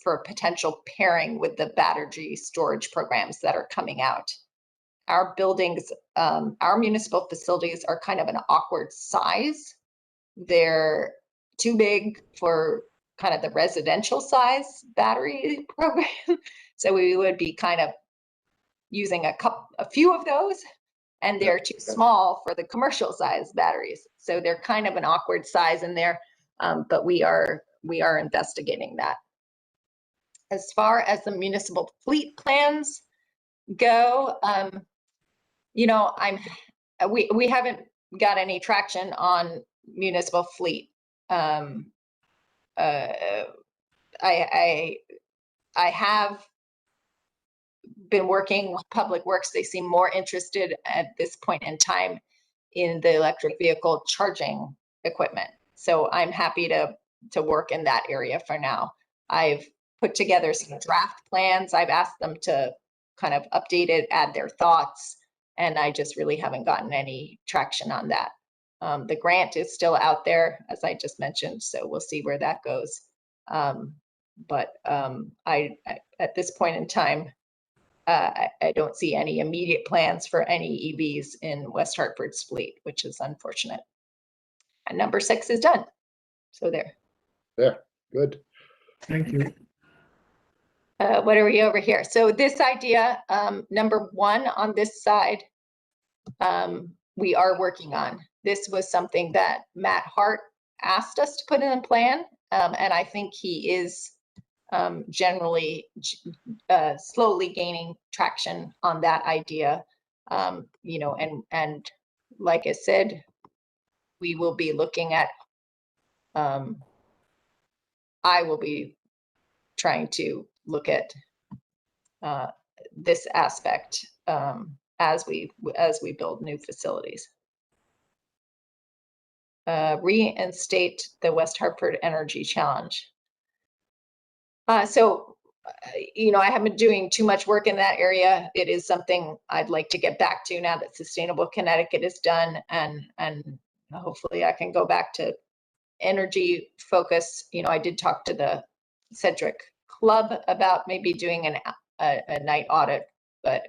for potential pairing with the battery storage programs that are coming out. Our buildings, our municipal facilities are kind of an awkward size. They're too big for kind of the residential size battery program. So we would be kind of using a few of those, and they're too small for the commercial size batteries. So they're kind of an awkward size in there, but we are investigating that. As far as the municipal fleet plans go, you know, we haven't got any traction on municipal fleet I have been working with Public Works. They seem more interested at this point in time in the electric vehicle charging equipment. So I'm happy to work in that area for now. I've put together some draft plans. I've asked them to kind of update it, add their thoughts, and I just really haven't gotten any traction on that. The grant is still out there, as I just mentioned, so we'll see where that goes. But I at this point in time, I don't see any immediate plans for any EVs in West Hartford's fleet, which is unfortunate. And number 6 is done. So there. There, good. Thank you. What are we over here? So this idea, number 1 on this side, we are working on. This was something that Matt Hart asked us to put in a plan. And I think he is generally slowly gaining traction on that idea. You know, and like I said, we will be looking at, I will be trying to look at this aspect as we build new facilities. Reinstate the West Hartford Energy Challenge. You know, I haven't been doing too much work in that area. It is something I'd like to get back to now that Sustainable Connecticut is done, and hopefully I can go back to energy focus. You know, I did talk to the Cedric Club about maybe doing a night audit, but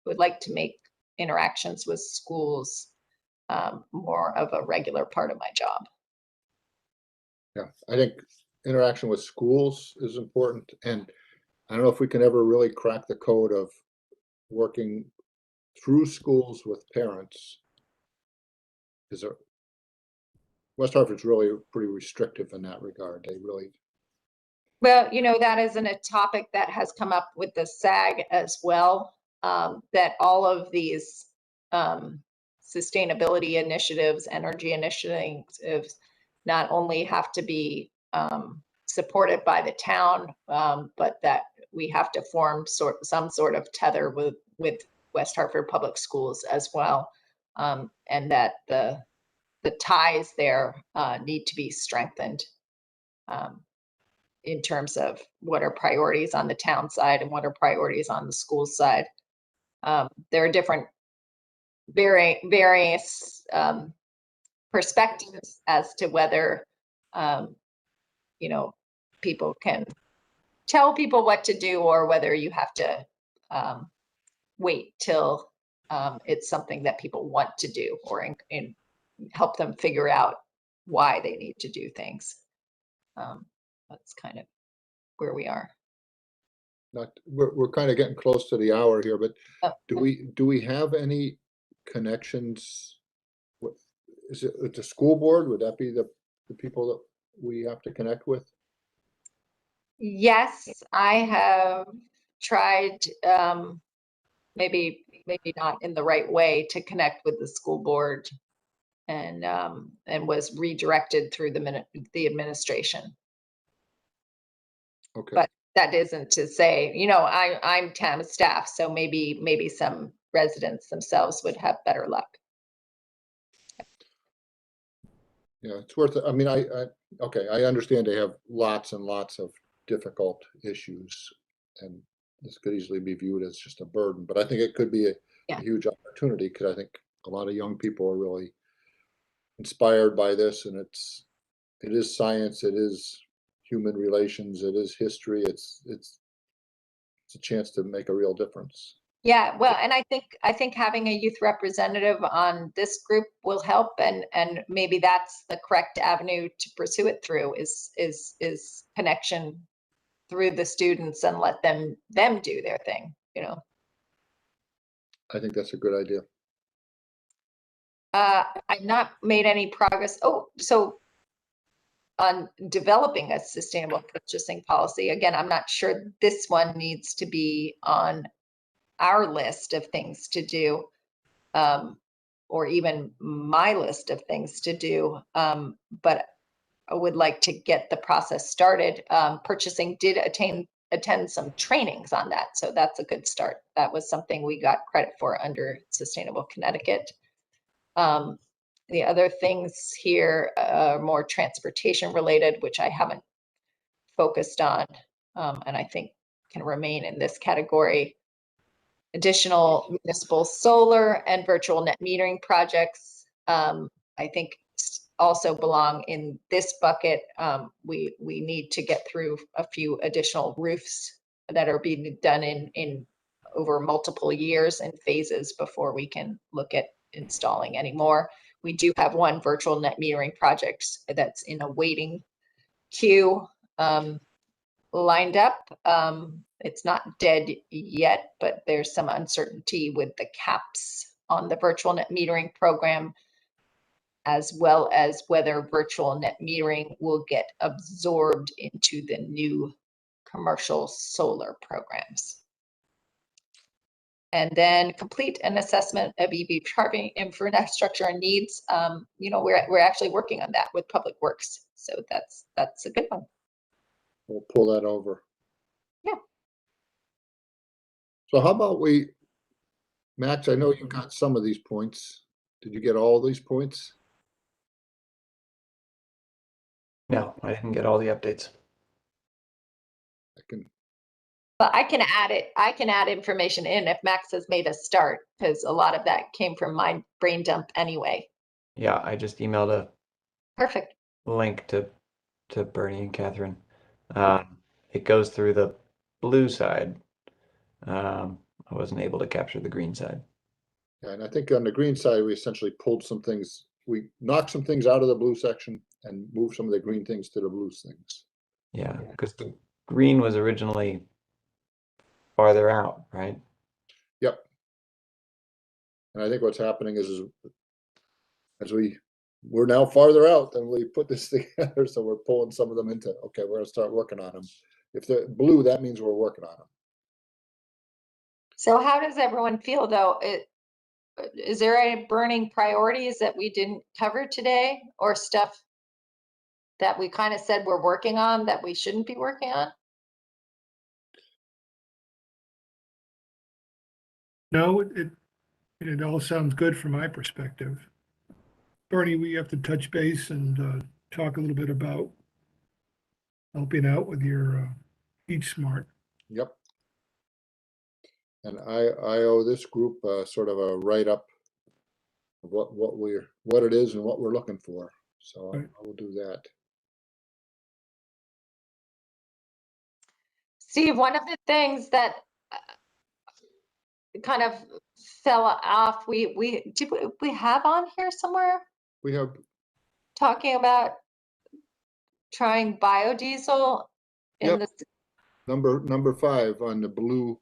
would like to make interactions with schools more of a regular part of my job. Yeah, I think interaction with schools is important, and I don't know if we can ever really crack the code of working through schools with parents. West Hartford's really pretty restrictive in that regard. They really. Well, you know, that isn't a topic that has come up with the SAG as well, that all of these sustainability initiatives, energy initiatives, not only have to be supported by the town, but that we have to form some sort of tether with West Hartford Public Schools as well, and that the ties there need to be strengthened in terms of what are priorities on the town side and what are priorities on the school side. There are different various perspectives as to whether you know, people can tell people what to do, or whether you have to wait till it's something that people want to do, or help them figure out why they need to do things. That's kind of where we are. We're kind of getting close to the hour here, but Oh, do we have any connections? Is it the school board? Would that be the people that we have to connect with? Yes, I have tried, maybe not in the right way, to connect with the school board, and was redirected through the administration. Okay. But that isn't to say, you know, I'm town staff, so maybe some residents themselves would have better luck. Yeah, it's worth it. I mean, okay, I understand they have lots and lots of difficult issues, and this could easily be viewed as just a burden, but I think it could be a huge opportunity, because I think a lot of young people are really inspired by this, and it is science, it is human relations, it is history, it's a chance to make a real difference. Yeah, well, and I think having a youth representative on this group will help, and maybe that's the correct avenue to pursue it through, is connection through the students, and let them do their thing, you know. I think that's a good idea. I've not made any progress. Oh, so on developing a sustainable purchasing policy, again, I'm not sure this one needs to be on our list of things to do, or even my list of things to do. But would like to get the process started. Purchasing did attend some trainings on that, so that's a good start. That was something we got credit for under Sustainable Connecticut. The other things here are more transportation related, which I haven't focused on, and I think can remain in this category. Additional municipal solar and virtual net metering projects, I think also belong in this bucket. We need to get through a few additional roofs that are being done in over multiple years and phases before we can look at installing any more. We do have one virtual net metering project that's in a waiting queue lined up. It's not dead yet, but there's some uncertainty with the caps on the virtual net metering program, as well as whether virtual net metering will get absorbed into the new commercial solar programs. And then complete an assessment of EV charging infrastructure and needs. You know, we're actually working on that with Public Works, so that's a good one. We'll pull that over. Yeah. So how about Max, I know you got some of these points. Did you get all these points? No, I didn't get all the updates. But I can add it. I can add information in if Max has made a start, because a lot of that came from my brain dump anyway. Yeah, I just emailed a Perfect. link to Bernie and Catherine. It goes through the blue side. I wasn't able to capture the green side. Yeah, and I think on the green side, we essentially pulled some things. We knocked some things out of the blue section and moved some of the green things to the blue things. Yeah, because the green was originally farther out, right? Yep. And I think what's happening is as we're now farther out than we put this together, so we're pulling some of them into, okay, we're gonna start working on them. If they're blue, that means we're working on them. So how does everyone feel though? Is there any burning priorities that we didn't cover today, or stuff that we kind of said we're working on that we shouldn't be working on? No, it all sounds good from my perspective. Bernie, we have to touch base and talk a little bit about helping out with your HeatSmart. Yep. And I owe this group sort of a write-up of what it is and what we're looking for. So Right. I will do that. Steve, one of the things that kind of fell off, we have on here somewhere We have talking about trying biodiesel in Yep. the, number 5 on the blue.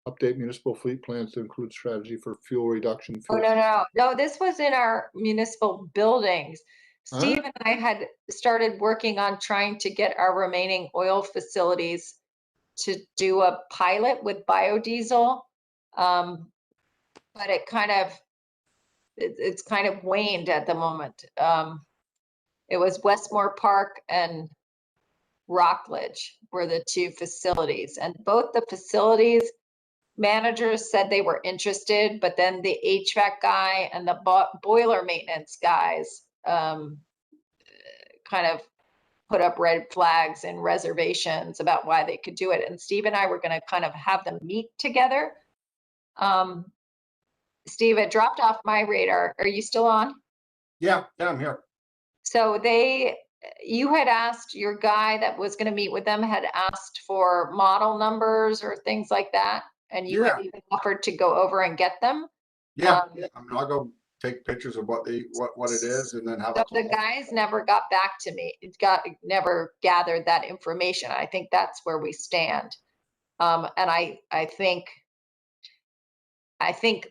Update municipal fleet plans to include strategy for fuel reduction. oh, no, this was in our municipal buildings. Steve Huh? and I had started working on trying to get our remaining oil facilities to do a pilot with biodiesel. But it kind of, it's kind of waned at the moment. It was Westmore Park and Rockledge were the two facilities, and both the facilities managers said they were interested, but then the HVAC guy and the boiler maintenance guys kind of put up red flags and reservations about why they could do it. And Steve and I were going to kind of have them meet together. Steve, it dropped off my radar. Are you still on? Yeah, I'm here. So you had asked, your guy that was going to meet with them had asked for model numbers or things like that. And you had even offered to go over and get them. Yeah, I mean, I'll go take pictures of what it is and then have So a call. the guys never got back to me. Never gathered that information. I think that's where we stand. And I think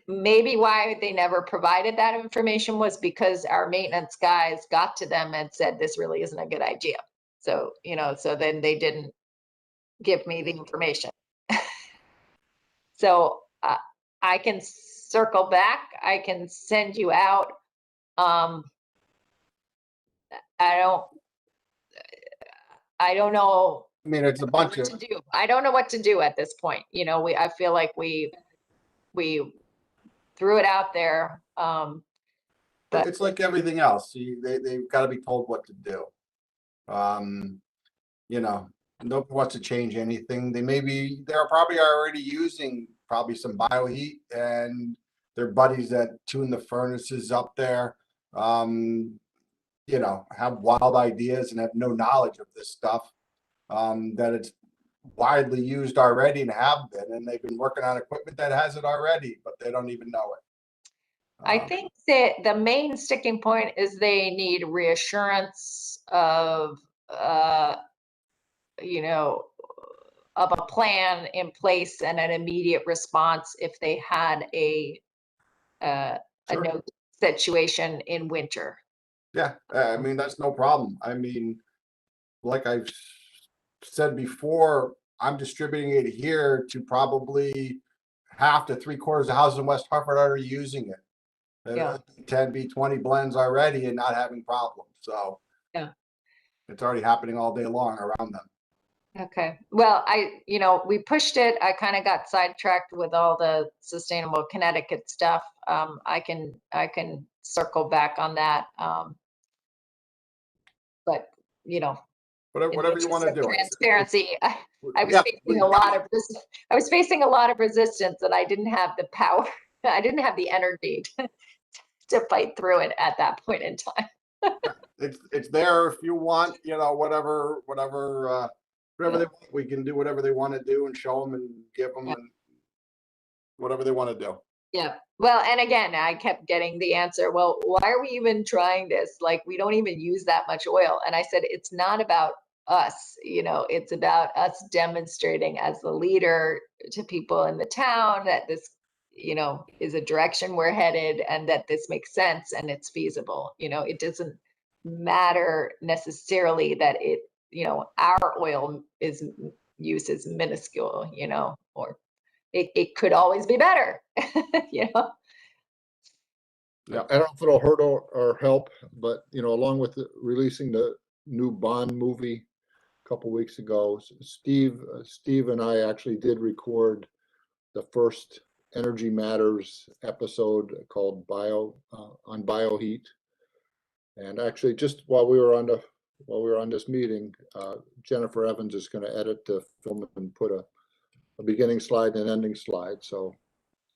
maybe why they never provided that information was because our maintenance guys got to them and said, this really isn't a good idea. So, so then they didn't give me the information. So I can circle back. I can send you out I don't know I mean, it's a bunch what of, to do. I don't know what to do at this point. You know, I feel like we threw it out there. But it's like everything else. They've got to be told what to do. You know, nobody wants to change anything. They're probably already using probably some bioheat, and their buddies that tune the furnaces up there, you know, have wild ideas and have no knowledge of this stuff, that it's widely used already and have been, and they've been working on equipment that has it already, but they don't even know it. I think that the main sticking point is they need reassurance of, you know, of a plan in place and an immediate response if they had a Sure. no situation in winter. Yeah, I mean, that's no problem. I mean, like I've said before, I'm distributing it here to probably half to 3/4 of houses in West Hartford are already using it. Yeah. 10 B20 blends already and not having problems. So Yeah. it's already happening all day long around them. Okay, well, you know, we pushed it. I kind of got sidetracked with all the sustainable Connecticut stuff. I can circle back on that. But, you know, in the Whatever you interest want to of do. transparency, I was Yeah, facing a lot of I was facing a lot of resistance, and I didn't have the power. I didn't have the energy to fight through it at that point in time. it's there if you want, you know, whatever they want, we can do whatever they want to do and show them and give them and whatever they want to do. Yeah. Well, and again, I kept getting the answer, well, why are we even trying this? Like, we don't even use that much oil. And I said, it's not about us, you know, it's about us demonstrating as the leader to people in the town that this, you know, is a direction we're headed and that this makes sense and it's feasible. You know, it doesn't matter necessarily that it, you know, our oil use is minuscule, you know, or it could always be better, you know? Yeah. I don't know if it'll hurt or help, but you know, along with releasing the new Bond movie a couple weeks ago, Steve and I actually did record the first Energy Matters episode called on bioheat. And actually, just while we were on this meeting, Jennifer Evans is going to edit the film and put a beginning slide and an ending slide. So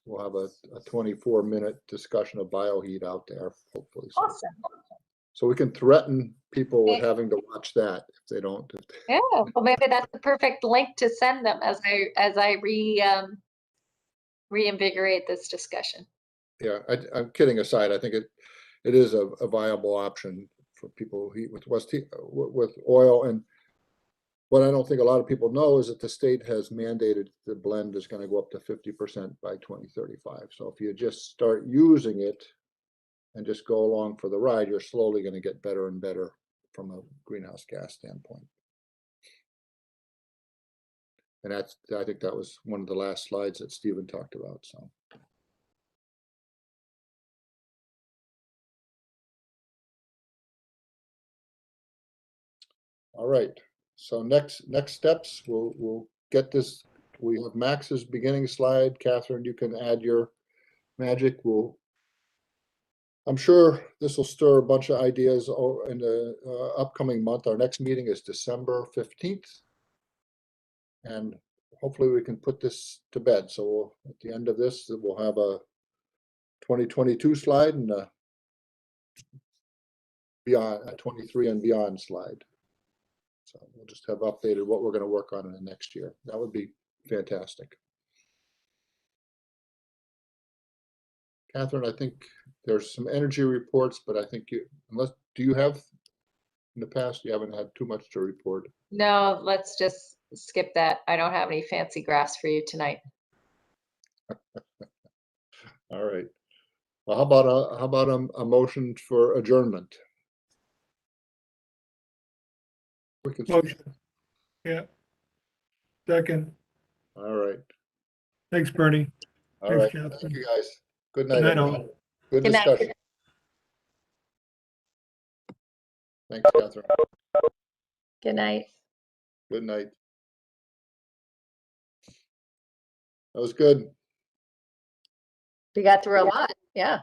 we'll have a 24-minute discussion of bioheat out there, hopefully. Awesome. So we can threaten people with having to watch that if they don't. Yeah, well, maybe that's the perfect link to send them as I reinvigorate this discussion. Yeah, I'm kidding aside. I think it is a viable option for people who heat with oil. And what I don't think a lot of people know is that the state has mandated the blend is going to go up to 50% by 2035. So if you just start using it and just go along for the ride, you're slowly going to get better and better from a greenhouse gas standpoint. And I think that was one of the last slides that Stephen talked about. So. All right. So next steps, we'll get this. We have Max's beginning slide. Catherine, you can add your magic. I'm sure this will stir a bunch of ideas in the upcoming month. Our next meeting is December 15th. And hopefully we can put this to bed. So at the end of this, we'll have a 2022 slide and a beyond a 23 and beyond slide. So we'll just have updated what we're going to work on in the next year. That would be fantastic. Catherine, I think there's some energy reports, but I think do you have in the past, you haven't had too much to report? No, let's just skip that. I don't have any fancy graphs for you tonight. All right. Well, how about a motion for adjournment? We can. Motion. Yeah. Second. All right. Thanks, Bernie. All Thanks, right. Catherine. Thank you, guys. Good Good night, night, all. everyone. Good Good night. discussion. Thanks, Catherine. Good night. Good night. That was good. We got through a lot. Yeah.